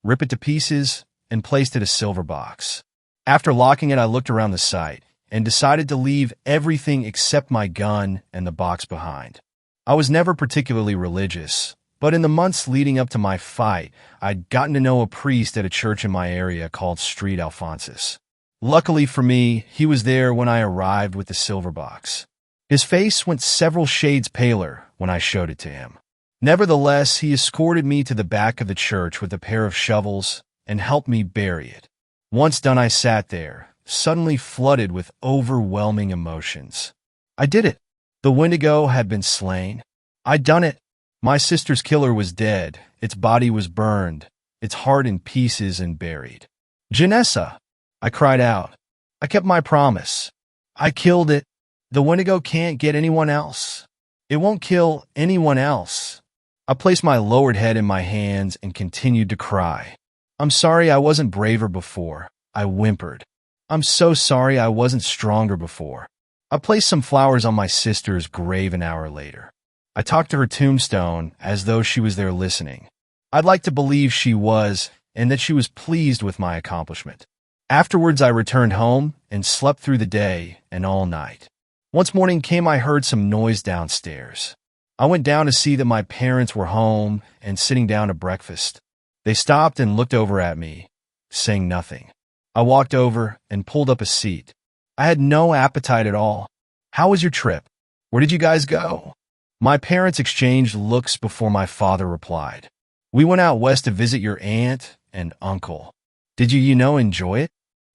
rip it to pieces, and placed it in a silver box. After locking it, I looked around the site and decided to leave everything except my gun and the box behind. I was never particularly religious, but in the months leading up to my fight, I'd gotten to know a priest at a church in my area called Street Alphonsus. Luckily for me, he was there when I arrived with the silver box. His face went several shades paler when I showed it to him. Nevertheless, he escorted me to the back of the church with a pair of shovels and helped me bury it. Once done, I sat there, suddenly flooded with overwhelming emotions. I did it. The Wendigo had been slain. I'd done it. My sister's killer was dead. Its body was burned, its heart in pieces and buried. Janessa, I cried out. I kept my promise. I killed it. The Wendigo can't get anyone else. It won't kill anyone else. I placed my lowered head in my hands and continued to cry. I'm sorry I wasn't braver before, I whimpered. I'm so sorry I wasn't stronger before. I placed some flowers on my sister's grave an hour later. I talked to her tombstone as though she was there listening. I'd like to believe she was, and that she was pleased with my accomplishment. Afterwards, I returned home and slept through the day and all night. Once morning came, I heard some noise downstairs. I went down to see that my parents were home and sitting down to breakfast. They stopped and looked over at me, saying nothing. I walked over and pulled up a seat. I had no appetite at all. How was your trip? Where did you guys go? My parents exchanged looks before my father replied. We went out west to visit your aunt and uncle. Did you enjoy it?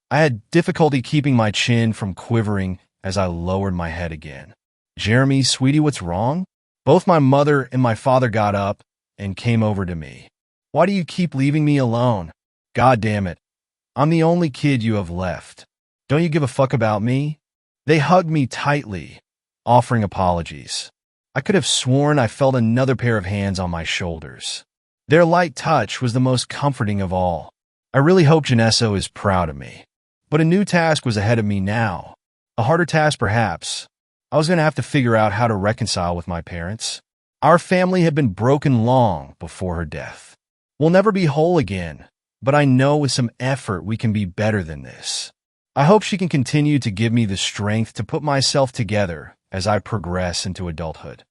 I had difficulty keeping my chin from quivering as I lowered my head again. Jeremy, sweetie, what's wrong? Both my mother and my father got up and came over to me. Why do you keep leaving me alone? God damn it. I'm the only kid you have left. Don't you give a fuck about me? They hugged me tightly, offering apologies. I could have sworn I felt another pair of hands on my shoulders. Their light touch was the most comforting of all. I really hope Janessa is proud of me. But a new task was ahead of me now. A harder task, perhaps. I was going to have to figure out how to reconcile with my parents. Our family had been broken long before her death. We'll never be whole again, but I know with some effort we can be better than this. I hope she can continue to give me the strength to put myself together as I progress into adulthood.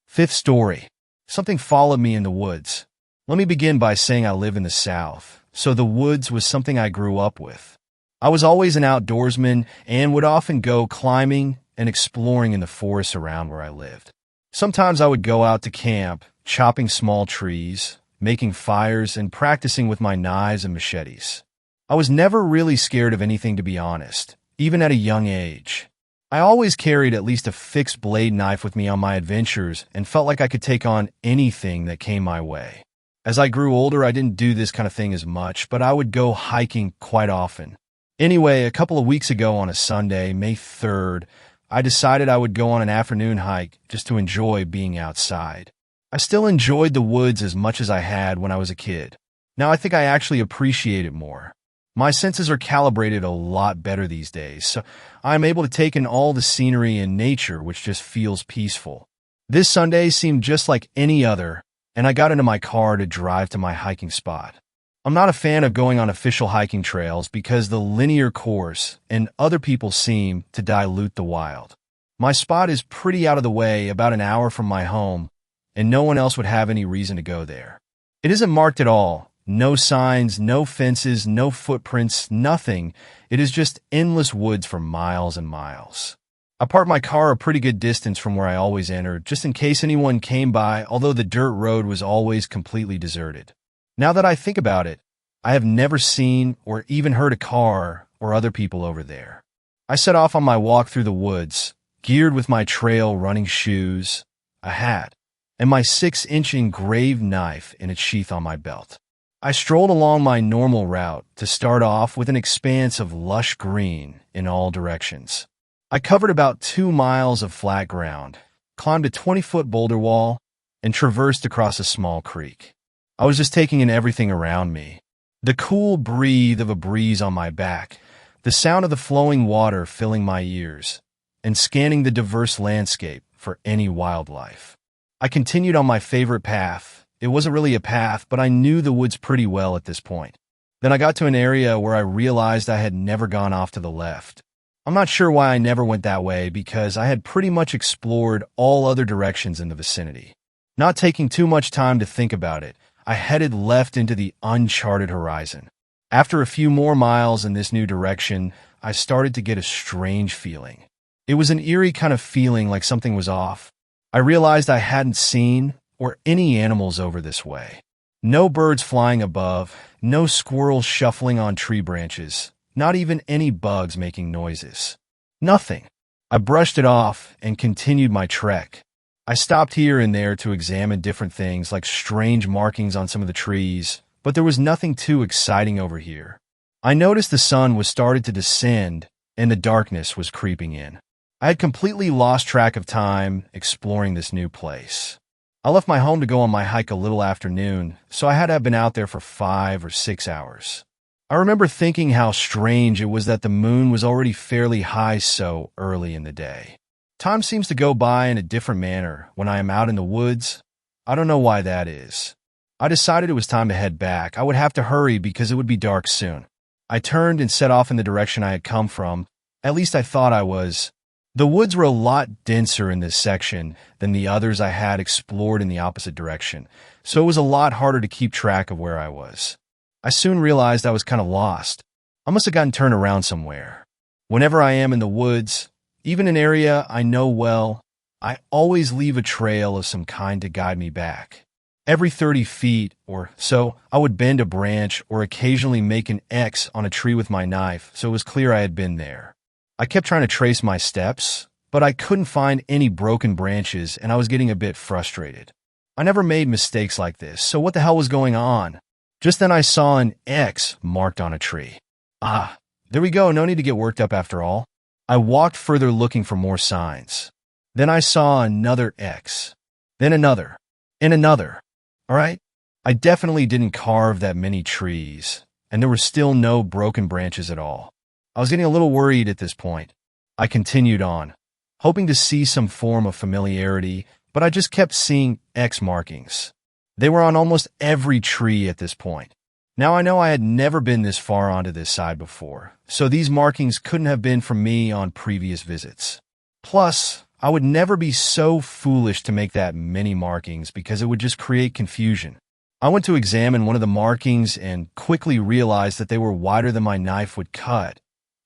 Fifth story. Something followed me in the woods. Let me begin by saying I live in the South, so the woods was something I grew up with. I was always an outdoorsman and would often go climbing and exploring in the forests around where I lived. Sometimes I would go out to camp, chopping small trees, making fires, and practicing with my knives and machetes. I was never really scared of anything, to be honest, even at a young age. I always carried at least a fixed blade knife with me on my adventures and felt like I could take on anything that came my way. As I grew older, I didn't do this kind of thing as much, but I would go hiking quite often. Anyway, a couple of weeks ago on a Sunday, May 3rd, I decided I would go on an afternoon hike just to enjoy being outside. I still enjoyed the woods as much as I had when I was a kid. Now I think I actually appreciate it more. My senses are calibrated a lot better these days, so I'm able to take in all the scenery and nature, which just feels peaceful. This Sunday seemed just like any other, and I got into my car to drive to my hiking spot. I'm not a fan of going on official hiking trails because the linear course and other people seem to dilute the wild. My spot is pretty out of the way, about an hour from my home, and no one else would have any reason to go there. It isn't marked at all. No signs, no fences, no footprints, nothing. It is just endless woods for miles and miles. I parked my car a pretty good distance from where I always entered, just in case anyone came by, although the dirt road was always completely deserted. Now that I think about it, I have never seen or even heard a car or other people over there. I set off on my walk through the woods, geared with my trail running shoes, a hat, and my 6-inch engraved knife in its sheath on my belt. I strolled along my normal route to start off with an expanse of lush green in all directions. I covered about 2 miles of flat ground, climbed a 20-foot boulder wall, and traversed across a small creek. I was just taking in everything around me. The cool breathe of a breeze on my back, the sound of the flowing water filling my ears, and scanning the diverse landscape for any wildlife. I continued on my favorite path. It wasn't really a path, but I knew the woods pretty well at this point. Then I got to an area where I realized I had never gone off to the left. I'm not sure why I never went that way because I had pretty much explored all other directions in the vicinity. Not taking too much time to think about it, I headed left into the uncharted horizon. After a few more miles in this new direction, I started to get a strange feeling. It was an eerie kind of feeling, like something was off. I realized I hadn't seen or any animals over this way. No birds flying above, no squirrels shuffling on tree branches, not even any bugs making noises. Nothing. I brushed it off and continued my trek. I stopped here and there to examine different things like strange markings on some of the trees, but there was nothing too exciting over here. I noticed the sun was starting to descend and the darkness was creeping in. I had completely lost track of time exploring this new place. I left my home to go on my hike a little after noon, so I had to have been out there for 5 or 6 hours. I remember thinking how strange it was that the moon was already fairly high so early in the day. Time seems to go by in a different manner when I am out in the woods. I don't know why that is. I decided it was time to head back. I would have to hurry because it would be dark soon. I turned and set off in the direction I had come from. At least I thought I was. The woods were a lot denser in this section than the others I had explored in the opposite direction, so it was a lot harder to keep track of where I was. I soon realized I was kind of lost. I must have gotten turned around somewhere. Whenever I am in the woods, even an area I know well, I always leave a trail of some kind to guide me back. Every 30 feet or so, I would bend a branch or occasionally make an X on a tree with my knife, so it was clear I had been there. I kept trying to trace my steps, but I couldn't find any broken branches and I was getting a bit frustrated. I never made mistakes like this, so what the hell was going on? Just then I saw an X marked on a tree. Ah, there we go, no need to get worked up after all. I walked further looking for more signs. Then I saw another X, then another, and another. All right, I definitely didn't carve that many trees, and there were still no broken branches at all. I was getting a little worried at this point. I continued on, hoping to see some form of familiarity, but I just kept seeing X markings. They were on almost every tree at this point. Now I know I had never been this far onto this side before, so these markings couldn't have been from me on previous visits. Plus, I would never be so foolish to make that many markings because it would just create confusion. I went to examine one of the markings and quickly realized that they were wider than my knife would cut,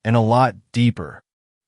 and a lot deeper.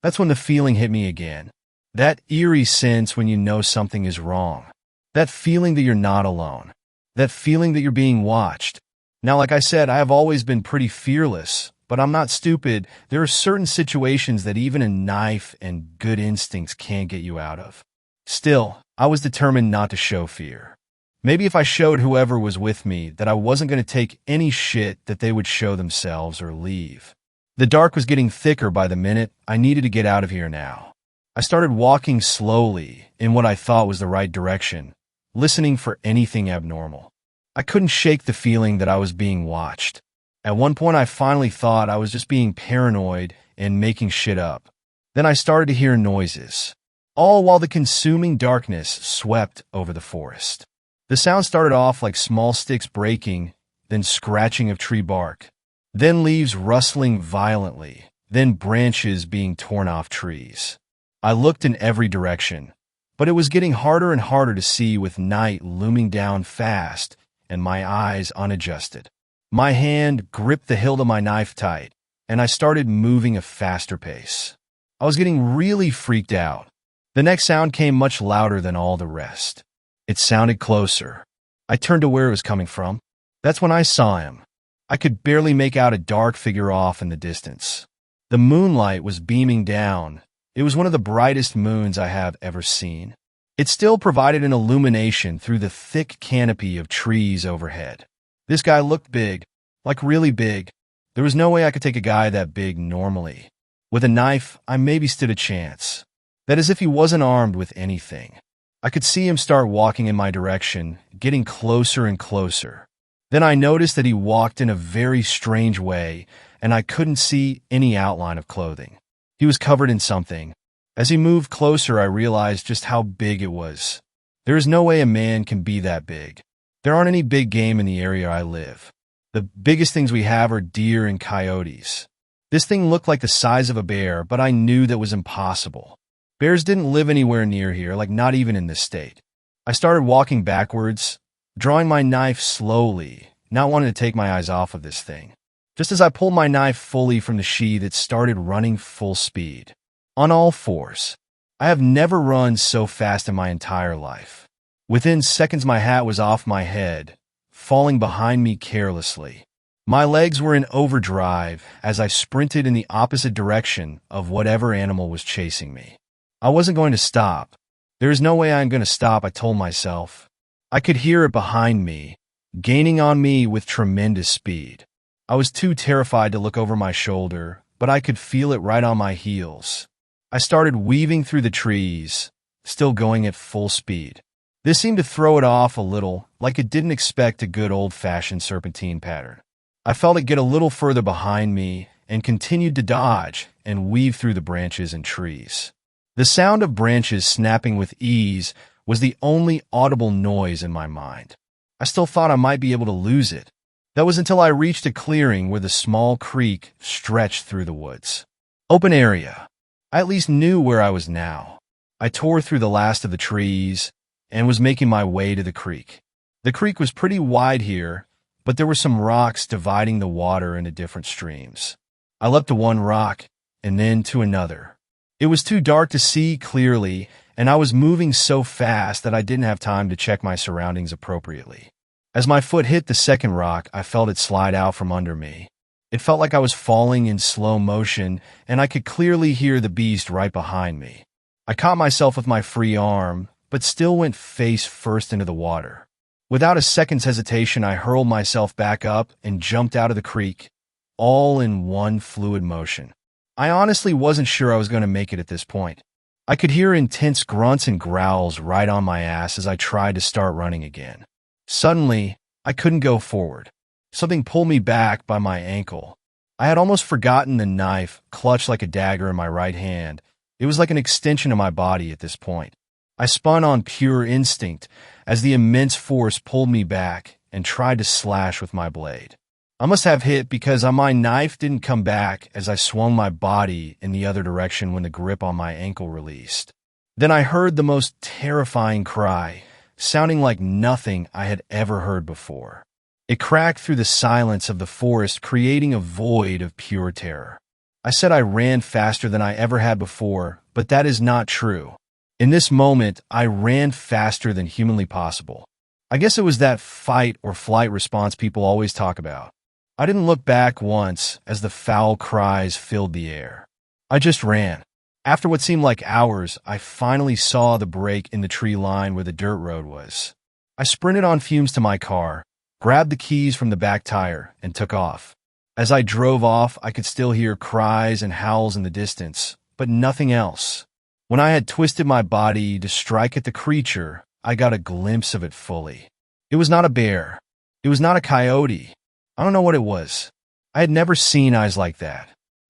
That's when the feeling hit me again. That eerie sense when you know something is wrong. That feeling that you're not alone. That feeling that you're being watched. Now, like I said, I have always been pretty fearless, but I'm not stupid. There are certain situations that even a knife and good instincts can't get you out of. Still, I was determined not to show fear. Maybe if I showed whoever was with me that I wasn't going to take any shit, that they would show themselves or leave. The dark was getting thicker by the minute. I needed to get out of here now. I started walking slowly in what I thought was the right direction, listening for anything abnormal. I couldn't shake the feeling that I was being watched. At one point, I finally thought I was just being paranoid and making shit up. Then I started to hear noises, all while the consuming darkness swept over the forest. The sound started off like small sticks breaking, then scratching of tree bark, then leaves rustling violently, then branches being torn off trees. I looked in every direction, but it was getting harder and harder to see with night looming down fast and my eyes unadjusted. My hand gripped the hilt of my knife tight, and I started moving a faster pace. I was getting really freaked out. The next sound came much louder than all the rest. It sounded closer. I turned to where it was coming from. That's when I saw him. I could barely make out a dark figure off in the distance. The moonlight was beaming down. It was one of the brightest moons I have ever seen. It still provided an illumination through the thick canopy of trees overhead. This guy looked big, like really big. There was no way I could take a guy that big normally. With a knife, I maybe stood a chance. That is if he wasn't armed with anything. I could see him start walking in my direction, getting closer and closer. Then I noticed that he walked in a very strange way, and I couldn't see any outline of clothing. He was covered in something. As he moved closer, I realized just how big it was. There is no way a man can be that big. There aren't any big game in the area I live. The biggest things we have are deer and coyotes. This thing looked like the size of a bear, but I knew that was impossible. Bears didn't live anywhere near here, like not even in this state. I started walking backwards, drawing my knife slowly, not wanting to take my eyes off of this thing. Just as I pulled my knife fully from the sheath, it started running full speed. On all fours. I have never run so fast in my entire life. Within seconds, my hat was off my head, falling behind me carelessly. My legs were in overdrive as I sprinted in the opposite direction of whatever animal was chasing me. I wasn't going to stop. There is no way I'm going to stop, I told myself. I could hear it behind me, gaining on me with tremendous speed. I was too terrified to look over my shoulder, but I could feel it right on my heels. I started weaving through the trees, still going at full speed. This seemed to throw it off a little, like it didn't expect a good old-fashioned serpentine pattern. I felt it get a little further behind me and continued to dodge and weave through the branches and trees. The sound of branches snapping with ease was the only audible noise in my mind. I still thought I might be able to lose it. That was until I reached a clearing where the small creek stretched through the woods. Open area. I at least knew where I was now. I tore through the last of the trees and was making my way to the creek. The creek was pretty wide here, but there were some rocks dividing the water into different streams. I leapt to one rock and then to another. It was too dark to see clearly, and I was moving so fast that I didn't have time to check my surroundings appropriately. As my foot hit the second rock, I felt it slide out from under me. It felt like I was falling in slow motion, and I could clearly hear the beast right behind me. I caught myself with my free arm, but still went face first into the water. Without a second's hesitation, I hurled myself back up and jumped out of the creek, all in one fluid motion. I honestly wasn't sure I was going to make it at this point. I could hear intense grunts and growls right on my ass as I tried to start running again. Suddenly, I couldn't go forward. Something pulled me back by my ankle. I had almost forgotten the knife, clutched like a dagger in my right hand. It was like an extension of my body at this point. I spun on pure instinct as the immense force pulled me back and tried to slash with my blade. I must have hit because my knife didn't come back as I swung my body in the other direction when the grip on my ankle released. Then I heard the most terrifying cry, sounding like nothing I had ever heard before. It cracked through the silence of the forest, creating a void of pure terror. I said I ran faster than I ever had before, but that is not true. In this moment, I ran faster than humanly possible. I guess it was that fight or flight response people always talk about. I didn't look back once as the foul cries filled the air. I just ran. After what seemed like hours, I finally saw the break in the tree line where the dirt road was. I sprinted on fumes to my car, grabbed the keys from the back tire, and took off. As I drove off, I could still hear cries and howls in the distance, but nothing else. When I had twisted my body to strike at the creature, I got a glimpse of it fully. It was not a bear. It was not a coyote. I don't know what it was. I had never seen eyes like that.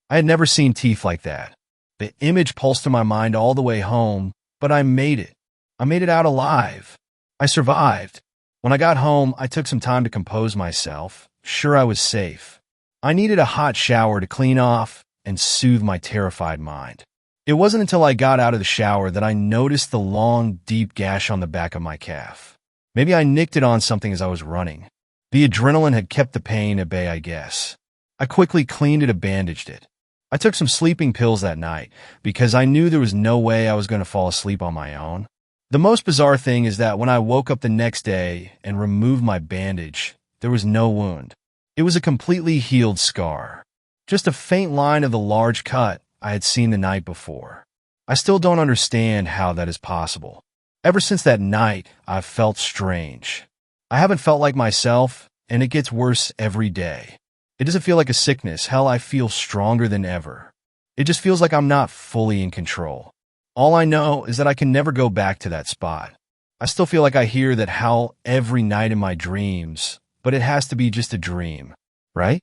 I had never seen teeth like that. The image pulsed in my mind all the way home, but I made it. I made it out alive. I survived. When I got home, I took some time to compose myself. Sure, I was safe. I needed a hot shower to clean off and soothe my terrified mind. It wasn't until I got out of the shower that I noticed the long, deep gash on the back of my calf. Maybe I nicked it on something as I was running. The adrenaline had kept the pain at bay, I guess. I quickly cleaned it and bandaged it. I took some sleeping pills that night because I knew there was no way I was going to fall asleep on my own. The most bizarre thing is that when I woke up the next day and removed my bandage, there was no wound. It was a completely healed scar. Just a faint line of the large cut I had seen the night before. I still don't understand how that is possible. Ever since that night, I've felt strange. I haven't felt like myself, and it gets worse every day. It doesn't feel like a sickness. Hell, I feel stronger than ever. It just feels like I'm not fully in control. All I know is that I can never go back to that spot. I still feel like I hear that howl every night in my dreams, but it has to be just a dream, right?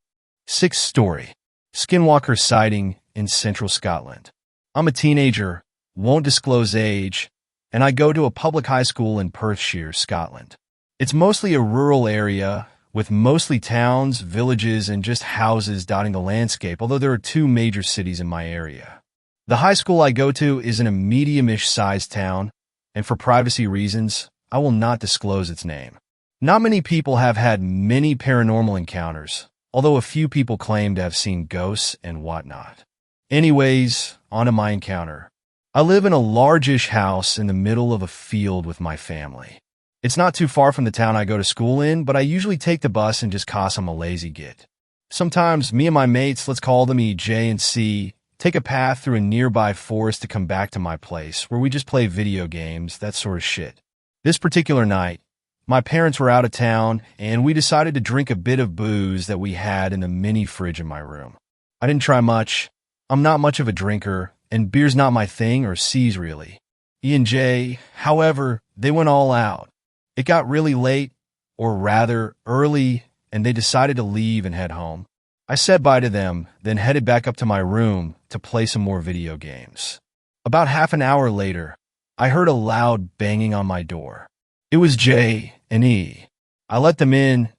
Sixth story. Skinwalker sighting in central Scotland. I'm a teenager, won't disclose age, and I go to a public high school in Perthshire, Scotland. It's mostly a rural area with mostly towns, villages, and just houses dotting the landscape, although there are two major cities in my area. The high school I go to is in a medium-ish sized town, and for privacy reasons, I will not disclose its name. Not many people have had many paranormal encounters, although a few people claim to have seen ghosts and whatnot. Anyways, on to my encounter. I live in a largish house in the middle of a field with my family. It's not too far from the town I go to school in, but I usually take the bus and just 'cause I'm a lazy git. Sometimes me and my mates, let's call them EJ and C, take a path through a nearby forest to come back to my place, where we just play video games, that sort of shit. This particular night, my parents were out of town, and we decided to drink a bit of booze that we had in the mini fridge in my room. I didn't try much. I'm not much of a drinker, and beer's not my thing, or C's really. E and J, however, they went all out. It got really late, or rather, early, and they decided to leave and head home. I said bye to them, then headed back up to my room to play some more video games. About half an hour later, I heard a loud banging on my door. It was J and E. I let them in,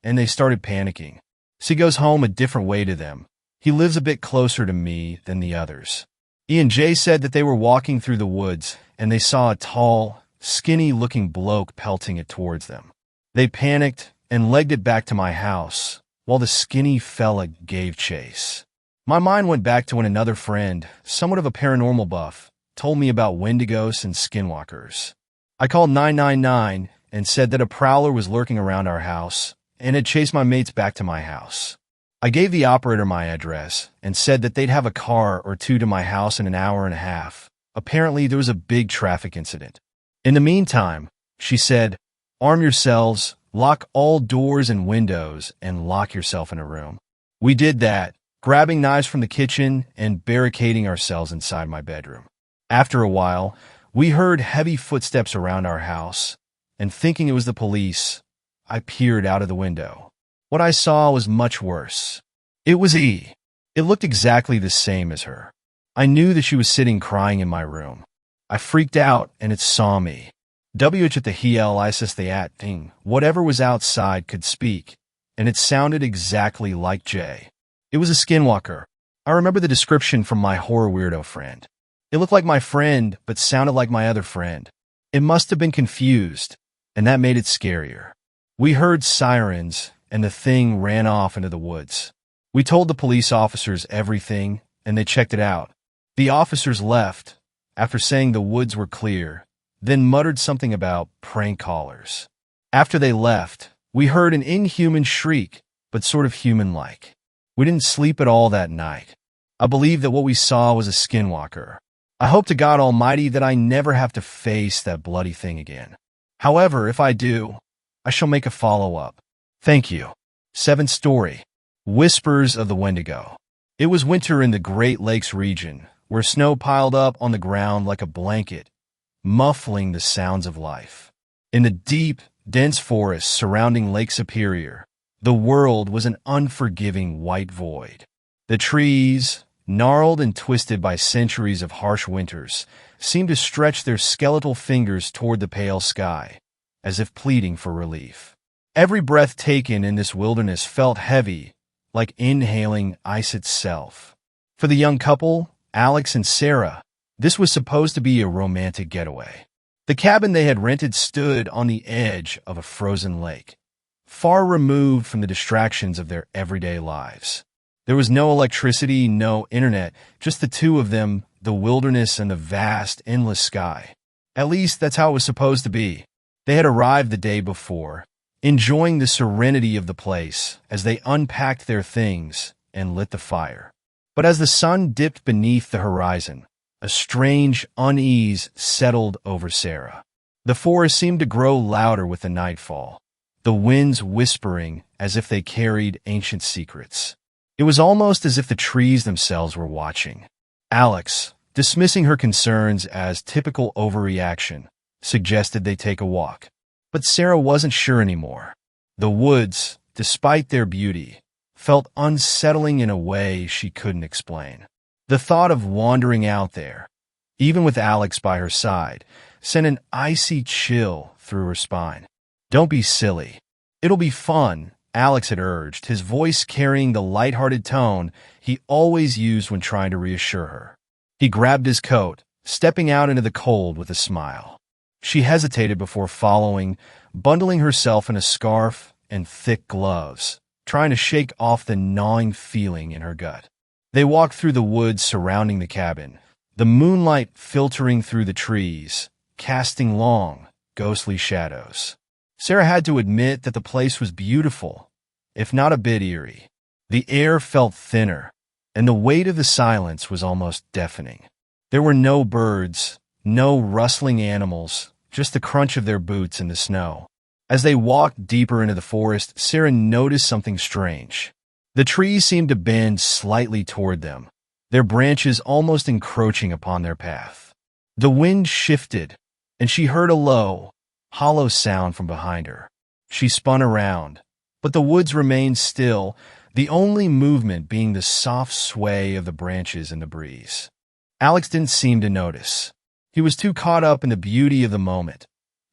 and they started panicking. C goes home a different way to them. He lives a bit closer to me than the others. E and J said that they were walking through the woods, and they saw a tall, skinny-looking bloke pelting it towards them. They panicked and legged it back to my house, while the skinny fella gave chase. My mind went back to when another friend, somewhat of a paranormal buff, told me about Wendigos and Skinwalkers. I called 999 and said that a prowler was lurking around our house and had chased my mates back to my house. I gave the operator my address and said that they'd have a car or two to my house in an hour and a half. Apparently, there was a big traffic incident. In the meantime, she said, arm yourselves, lock all doors and windows, and lock yourself in a room. We did that, grabbing knives from the kitchen and barricading ourselves inside my bedroom. After a while, we heard heavy footsteps around our house, and thinking it was the police, I peered out of the window. What I saw was much worse. It was E. It looked exactly the same as her. I knew that she was sitting crying in my room. I freaked out, and it saw me. WH at the heel ISIS the at thing. Whatever was outside could speak, and it sounded exactly like Jay. It was a skinwalker. I remember the description from my horror weirdo friend. It looked like my friend, but sounded like my other friend. It must have been confused, and that made it scarier. We heard sirens, and the thing ran off into the woods. We told the police officers everything, and they checked it out. The officers left, after saying the woods were clear, then muttered something about prank callers. After they left, we heard an inhuman shriek, but sort of human-like. We didn't sleep at all that night. I believe that what we saw was a skinwalker. I hope to God Almighty that I never have to face that bloody thing again. However, if I do, I shall make a follow-up. Thank you. 7th story. Whispers of the Wendigo. It was winter in the Great Lakes region, where snow piled up on the ground like a blanket, muffling the sounds of life. In the deep, dense forests surrounding Lake Superior, the world was an unforgiving white void. The trees, gnarled and twisted by centuries of harsh winters, seemed to stretch their skeletal fingers toward the pale sky, as if pleading for relief. Every breath taken in this wilderness felt heavy, like inhaling ice itself. For the young couple, Alex and Sarah, this was supposed to be a romantic getaway. The cabin they had rented stood on the edge of a frozen lake, far removed from the distractions of their everyday lives. There was no electricity, no internet, just the two of them, the wilderness and the vast, endless sky. At least that's how it was supposed to be. They had arrived the day before, enjoying the serenity of the place as they unpacked their things and lit the fire. But as the sun dipped beneath the horizon, a strange unease settled over Sarah. The forest seemed to grow louder with the nightfall, the winds whispering as if they carried ancient secrets. It was almost as if the trees themselves were watching. Alex, dismissing her concerns as typical overreaction, suggested they take a walk. But Sarah wasn't sure anymore. The woods, despite their beauty, felt unsettling in a way she couldn't explain. The thought of wandering out there, even with Alex by her side, sent an icy chill through her spine. "Don't be silly. It'll be fun," Alex had urged, his voice carrying the lighthearted tone he always used when trying to reassure her. He grabbed his coat, stepping out into the cold with a smile. She hesitated before following, bundling herself in a scarf and thick gloves, trying to shake off the gnawing feeling in her gut. They walked through the woods surrounding the cabin, the moonlight filtering through the trees, casting long, ghostly shadows. Sarah had to admit that the place was beautiful, if not a bit eerie. The air felt thinner, and the weight of the silence was almost deafening. There were no birds, no rustling animals, just the crunch of their boots in the snow. As they walked deeper into the forest, Sarah noticed something strange. The trees seemed to bend slightly toward them, their branches almost encroaching upon their path. The wind shifted, and she heard a low, hollow sound from behind her. She spun around, but the woods remained still, the only movement being the soft sway of the branches in the breeze. Alex didn't seem to notice. He was too caught up in the beauty of the moment,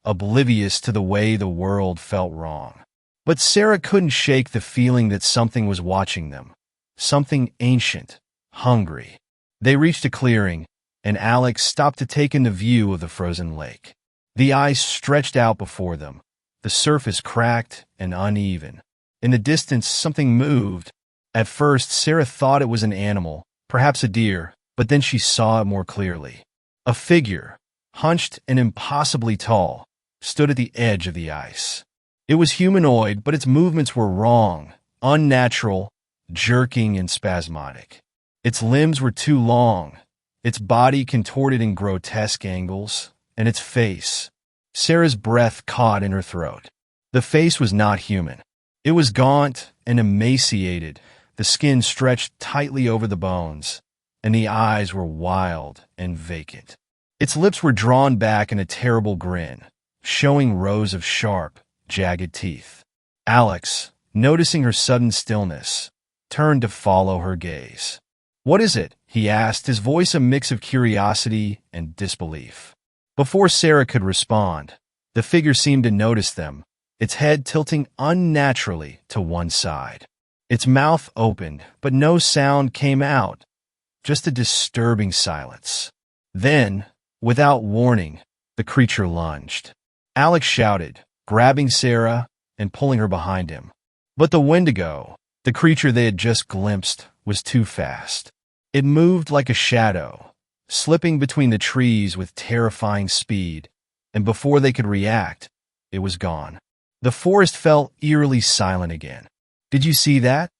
oblivious to the way the world felt wrong. But Sarah couldn't shake the feeling that something was watching them, something ancient, hungry. They reached a clearing, and Alex stopped to take in the view of the frozen lake. The ice stretched out before them, the surface cracked and uneven. In the distance, something moved. At first, Sarah thought it was an animal, perhaps a deer, but then she saw it more clearly. A figure, hunched and impossibly tall, stood at the edge of the ice. It was humanoid, but its movements were wrong, unnatural, jerking and spasmodic. Its limbs were too long, its body contorted in grotesque angles, and its face. Sarah's breath caught in her throat. The face was not human. It was gaunt and emaciated, the skin stretched tightly over the bones, and the eyes were wild and vacant. Its lips were drawn back in a terrible grin, showing rows of sharp, jagged teeth. Alex, noticing her sudden stillness, turned to follow her gaze. "What is it?" he asked, his voice a mix of curiosity and disbelief. Before Sarah could respond, the figure seemed to notice them, its head tilting unnaturally to one side. Its mouth opened, but no sound came out, just a disturbing silence. Then, without warning, the creature lunged. Alex shouted, grabbing Sarah and pulling her behind him. But the Wendigo, the creature they had just glimpsed, was too fast. It moved like a shadow, slipping between the trees with terrifying speed, and before they could react, it was gone. The forest fell eerily silent again. "Did you see that?"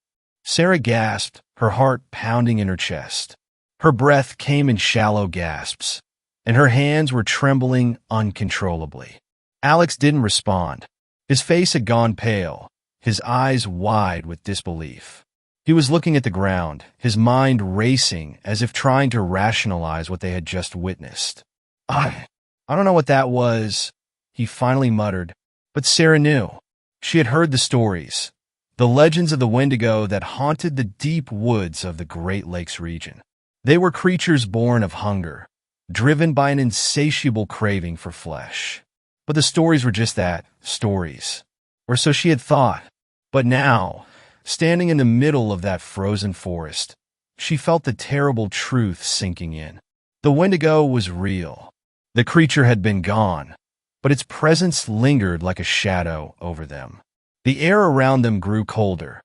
Sarah gasped, her heart pounding in her chest. Her breath came in shallow gasps, and her hands were trembling uncontrollably. Alex didn't respond. His face had gone pale, his eyes wide with disbelief. He was looking at the ground, his mind racing as if trying to rationalize what they had just witnessed. I don't know what that was," he finally muttered. But Sarah knew. She had heard the stories, the legends of the Wendigo that haunted the deep woods of the Great Lakes region. They were creatures born of hunger, driven by an insatiable craving for flesh. But the stories were just that, stories. Or so she had thought. But now, standing in the middle of that frozen forest, she felt the terrible truth sinking in. The Wendigo was real. The creature had been gone, but its presence lingered like a shadow over them. The air around them grew colder,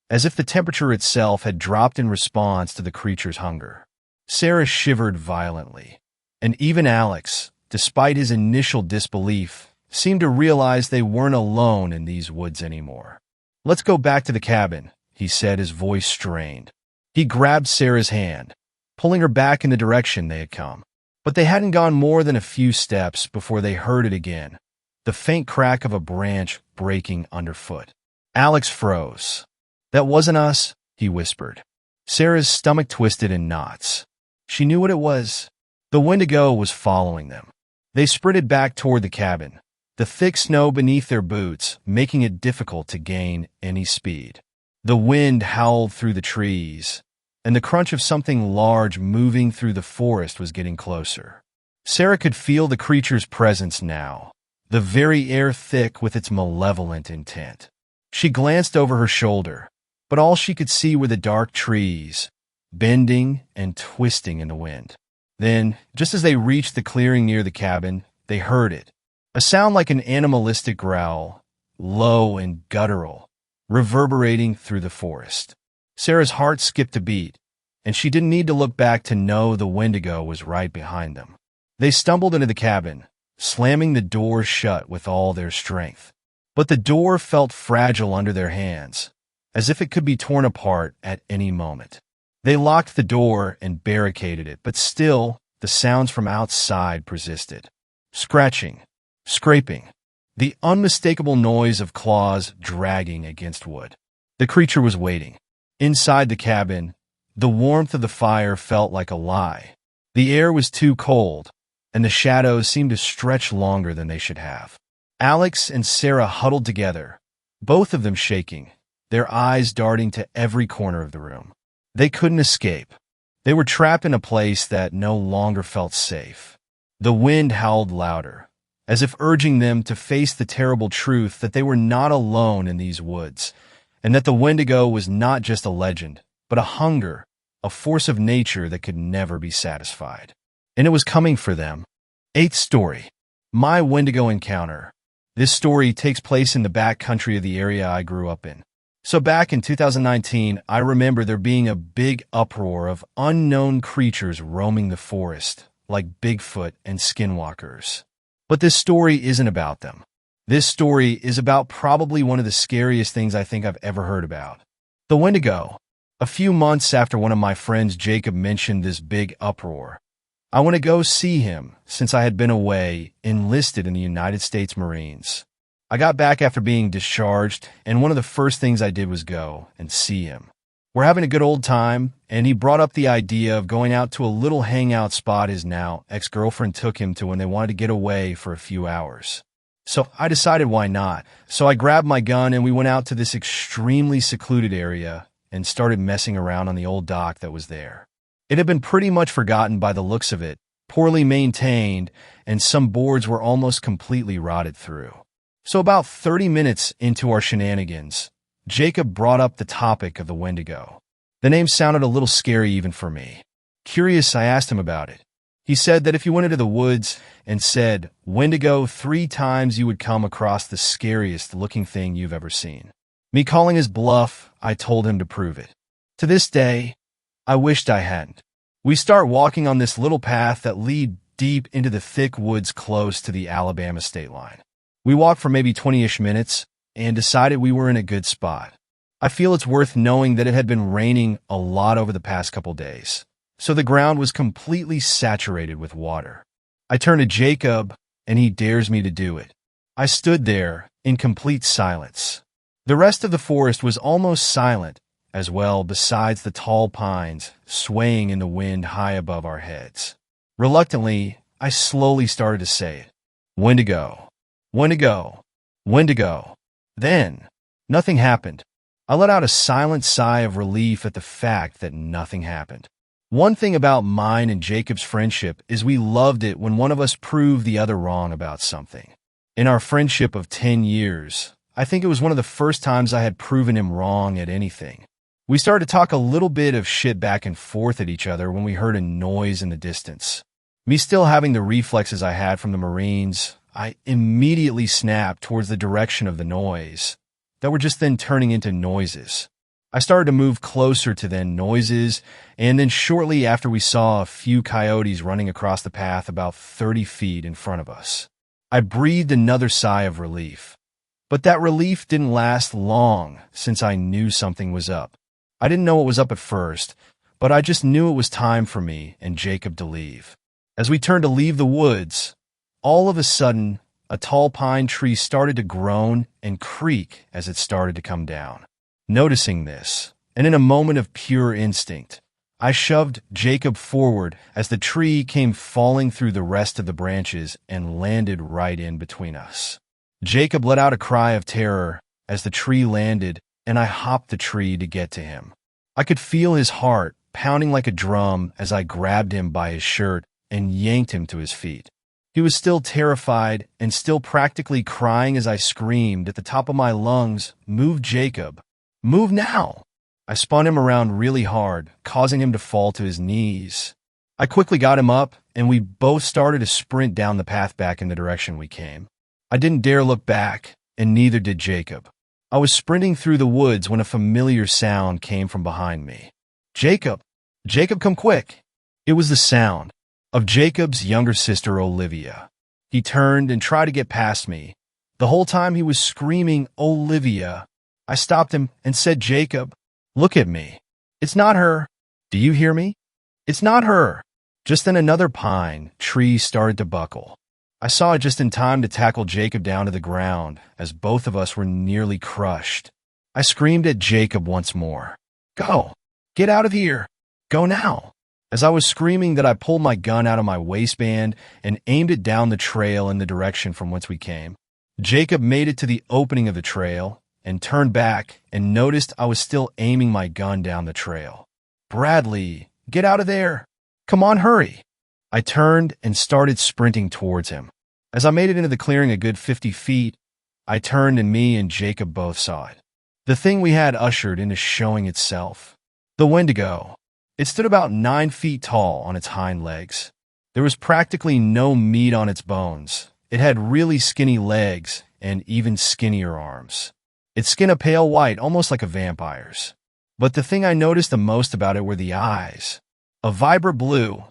as if the temperature itself had dropped in response to the creature's hunger. Sarah shivered violently, and even Alex, despite his initial disbelief, seemed to realize they weren't alone in these woods anymore. "Let's go back to the cabin," he said, his voice strained. He grabbed Sarah's hand, pulling her back in the direction they had come. But they hadn't gone more than a few steps before they heard it again, the faint crack of a branch breaking underfoot. Alex froze. "That wasn't us," he whispered. Sarah's stomach twisted in knots. She knew what it was. The Wendigo was following them. They sprinted back toward the cabin, the thick snow beneath their boots making it difficult to gain any speed. The wind howled through the trees, and the crunch of something large moving through the forest was getting closer. Sarah could feel the creature's presence now, the very air thick with its malevolent intent. She glanced over her shoulder, but all she could see were the dark trees, bending and twisting in the wind. Then, just as they reached the clearing near the cabin, they heard it, a sound like an animalistic growl, low and guttural, reverberating through the forest. Sarah's heart skipped a beat, and she didn't need to look back to know the Wendigo was right behind them. They stumbled into the cabin, slamming the door shut with all their strength. But the door felt fragile under their hands, as if it could be torn apart at any moment. They locked the door and barricaded it, but still, the sounds from outside persisted. Scratching, scraping, the unmistakable noise of claws dragging against wood. The creature was waiting. Inside the cabin, the warmth of the fire felt like a lie. The air was too cold, and the shadows seemed to stretch longer than they should have. Alex and Sarah huddled together, both of them shaking, their eyes darting to every corner of the room. They couldn't escape. They were trapped in a place that no longer felt safe. The wind howled louder, as if urging them to face the terrible truth that they were not alone in these woods, and that the Wendigo was not just a legend, but a hunger, a force of nature that could never be satisfied. And it was coming for them. 8th story. My Wendigo Encounter. This story takes place in the back country of the area I grew up in. So back in 2019, I remember there being a big uproar of unknown creatures roaming the forest, like Bigfoot and Skinwalkers. But this story isn't about them. This story is about probably one of the scariest things I think I've ever heard about. The Wendigo. A few months after one of my friends, Jacob, mentioned this big uproar, I went to go see him since I had been away, enlisted in the United States Marines. I got back after being discharged, and one of the first things I did was go and see him. We're having a good old time, and he brought up the idea of going out to a little hangout spot his now ex-girlfriend took him to when they wanted to get away for a few hours. So I decided why not. So I grabbed my gun and we went out to this extremely secluded area and started messing around on the old dock that was there. It had been pretty much forgotten by the looks of it, poorly maintained, and some boards were almost completely rotted through. So about 30 minutes into our shenanigans, Jacob brought up the topic of the Wendigo. The name sounded a little scary even for me. Curious, I asked him about it. He said that if you went into the woods and said Wendigo 3 times, you would come across the scariest looking thing you've ever seen. Me calling his bluff, I told him to prove it. To this day, I wished I hadn't. We start walking on this little path that lead deep into the thick woods close to the Alabama state line. We walked for maybe 20-ish minutes and decided we were in a good spot. I feel it's worth knowing that it had been raining a lot over the past couple days, so the ground was completely saturated with water. I turn to Jacob, and he dares me to do it. I stood there in complete silence. The rest of the forest was almost silent as well, besides the tall pines swaying in the wind high above our heads. Reluctantly, I slowly started to say it. Wendigo. Wendigo. Wendigo. Then, nothing happened. I let out a silent sigh of relief at the fact that nothing happened. One thing about mine and Jacob's friendship is we loved it when one of us proved the other wrong about something. In our friendship of 10 years, I think it was one of the first times I had proven him wrong at anything. We started to talk a little bit of shit back and forth at each other when we heard a noise in the distance. Me still having the reflexes I had from the Marines, I immediately snapped towards the direction of the noise that were just then turning into noises. I started to move closer to the noises, and then shortly after we saw a few coyotes running across the path about 30 feet in front of us. I breathed another sigh of relief. But that relief didn't last long since I knew something was up. I didn't know what was up at first, but I just knew it was time for me and Jacob to leave. As we turned to leave the woods, all of a sudden, a tall pine tree started to groan and creak as it started to come down. Noticing this, and in a moment of pure instinct, I shoved Jacob forward as the tree came falling through the rest of the branches and landed right in between us. Jacob let out a cry of terror as the tree landed, and I hopped the tree to get to him. I could feel his heart pounding like a drum as I grabbed him by his shirt and yanked him to his feet. He was still terrified and still practically crying as I screamed at the top of my lungs, "Move, Jacob! Move now!" I spun him around really hard, causing him to fall to his knees. I quickly got him up, and we both started to sprint down the path back in the direction we came. I didn't dare look back, and neither did Jacob. I was sprinting through the woods when a familiar sound came from behind me. "Jacob! Jacob, come quick!" It was the sound of Jacob's younger sister, Olivia. He turned and tried to get past me. The whole time he was screaming, "Olivia!" I stopped him and said, "Jacob, look at me. It's not her. Do you hear me? It's not her." Just then another pine tree started to buckle. I saw it just in time to tackle Jacob down to the ground as both of us were nearly crushed. I screamed at Jacob once more. "Go! Get out of here! Go now!" As I was screaming that, I pulled my gun out of my waistband and aimed it down the trail in the direction from whence we came. Jacob made it to the opening of the trail and turned back and noticed I was still aiming my gun down the trail. "Bradley, get out of there! Come on, hurry!" I turned and started sprinting towards him. As I made it into the clearing a good 50 feet, I turned and me and Jacob both saw it. The thing we had ushered into showing itself. The Wendigo. It stood about 9 feet tall on its hind legs. There was practically no meat on its bones. It had really skinny legs and even skinnier arms. Its skin a pale white, almost like a vampire's. But the thing I noticed the most about it were the eyes. A vibrant blue,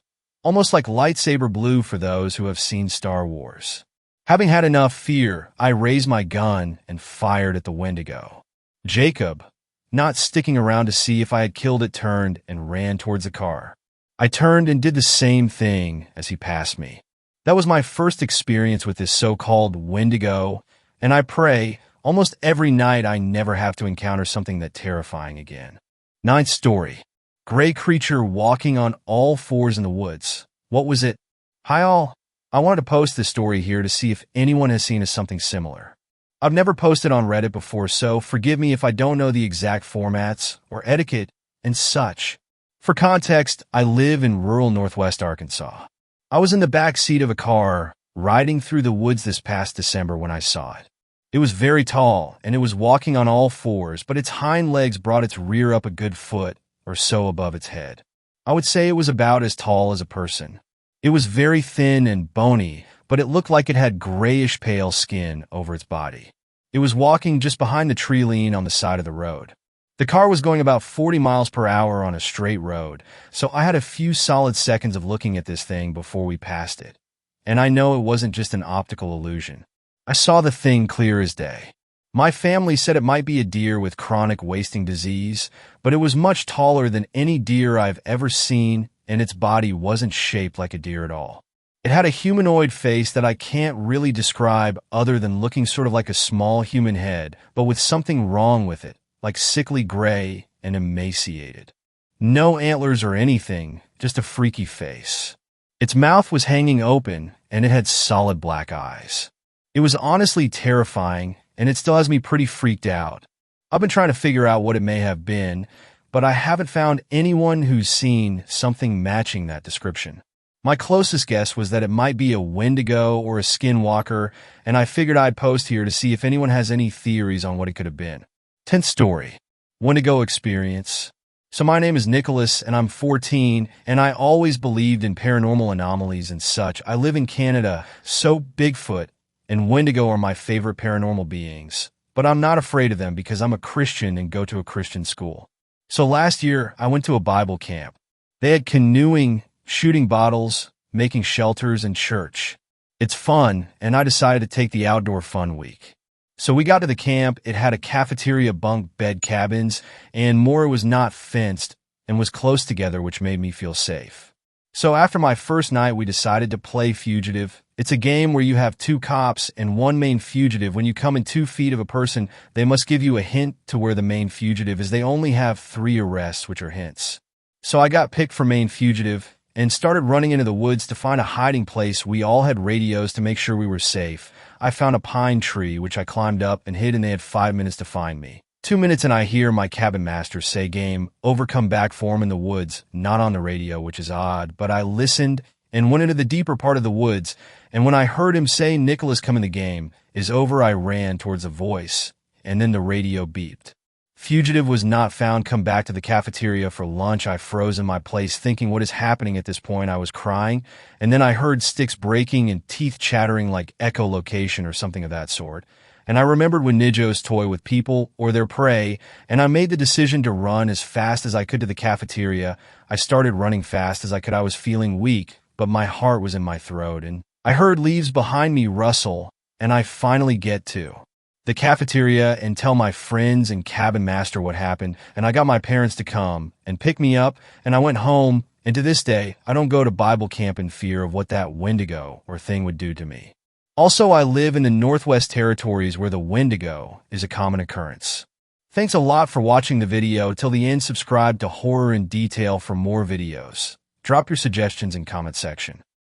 almost like lightsaber blue for those who have seen Star Wars. Having had enough fear, I raised my gun and fired at the Wendigo. Jacob, not sticking around to see if I had killed it, turned and ran towards the car. I turned and did the same thing as he passed me. That was my first experience with this so-called Wendigo, and I pray almost every night I never have to encounter something that terrifying again. 9th story. Gray creature walking on all fours in the woods. What was it? Hi all. I wanted to post this story here to see if anyone has seen something similar. I've never posted on Reddit before, so forgive me if I don't know the exact formats or etiquette and such. For context, I live in rural Northwest Arkansas. I was in the back seat of a car riding through the woods this past December when I saw it. It was very tall, and it was walking on all fours, but its hind legs brought its rear up a good foot or so above its head. I would say it was about as tall as a person. It was very thin and bony, but it looked like it had grayish-pale skin over its body. It was walking just behind the tree line on the side of the road. The car was going about 40 miles per hour on a straight road, so I had a few solid seconds of looking at this thing before we passed it. And I know it wasn't just an optical illusion. I saw the thing clear as day. My family said it might be a deer with chronic wasting disease, but it was much taller than any deer I've ever seen, and its body wasn't shaped like a deer at all. It had a humanoid face that I can't really describe other than looking sort of like a small human head, but with something wrong with it, like sickly gray and emaciated. No antlers or anything, just a freaky face. Its mouth was hanging open, and it had solid black eyes. It was honestly terrifying, and it still has me pretty freaked out. I've been trying to figure out what it may have been, but I haven't found anyone who's seen something matching that description. My closest guess was that it might be a Wendigo or a Skinwalker, and I figured I'd post here to see if anyone has any theories on what it could have been. 10th story. Wendigo experience. So my name is Nicholas, and I'm 14, and I always believed in paranormal anomalies and such. I live in Canada, so Bigfoot and Wendigo are my favorite paranormal beings. But I'm not afraid of them because I'm a Christian and go to a Christian school. So last year, I went to a Bible camp. They had canoeing, shooting bottles, making shelters, and church. It's fun, and I decided to take the outdoor fun week. So we got to the camp. It had a cafeteria, bunk bed cabins, and more was not fenced and was close together, which made me feel safe. So after my first night, we decided to play fugitive. It's a game where you have two cops and one main fugitive. When you come in 2 feet of a person, they must give you a hint to where the main fugitive is. They only have 3 arrests, which are hints. So I got picked for main fugitive and started running into the woods to find a hiding place. We all had radios to make sure we were safe. I found a pine tree, which I climbed up and hid, and they had 5 minutes to find me. 2 minutes and I hear my cabin master say, "Game, overcome back form in the woods," not on the radio, which is odd, but I listened and went into the deeper part of the woods, and when I heard him say, "Nicholas, come in the game," is over, I ran towards the voice, and then the radio beeped. Fugitive was not found. Come back to the cafeteria for lunch. I froze in my place thinking, what is happening at this point? I was crying, and then I heard sticks breaking and teeth chattering like echolocation or something of that sort. And I remembered Wendigo's toy with people or their prey, and I made the decision to run as fast as I could to the cafeteria. I started running fast as I could. I was feeling weak, but my heart was in my throat, and I heard leaves behind me rustle, and I finally get to the cafeteria and tell my friends and cabin master what happened, and I got my parents to come and pick me up, and I went home, and to this day, I don't go to Bible camp in fear of what that Wendigo or thing would do to me. Also, I live in the Northwest Territories where the Wendigo is a common occurrence. Thanks a lot for watching the video till the end. Subscribe to Horror in Detail for more videos. Drop your suggestions in comment section.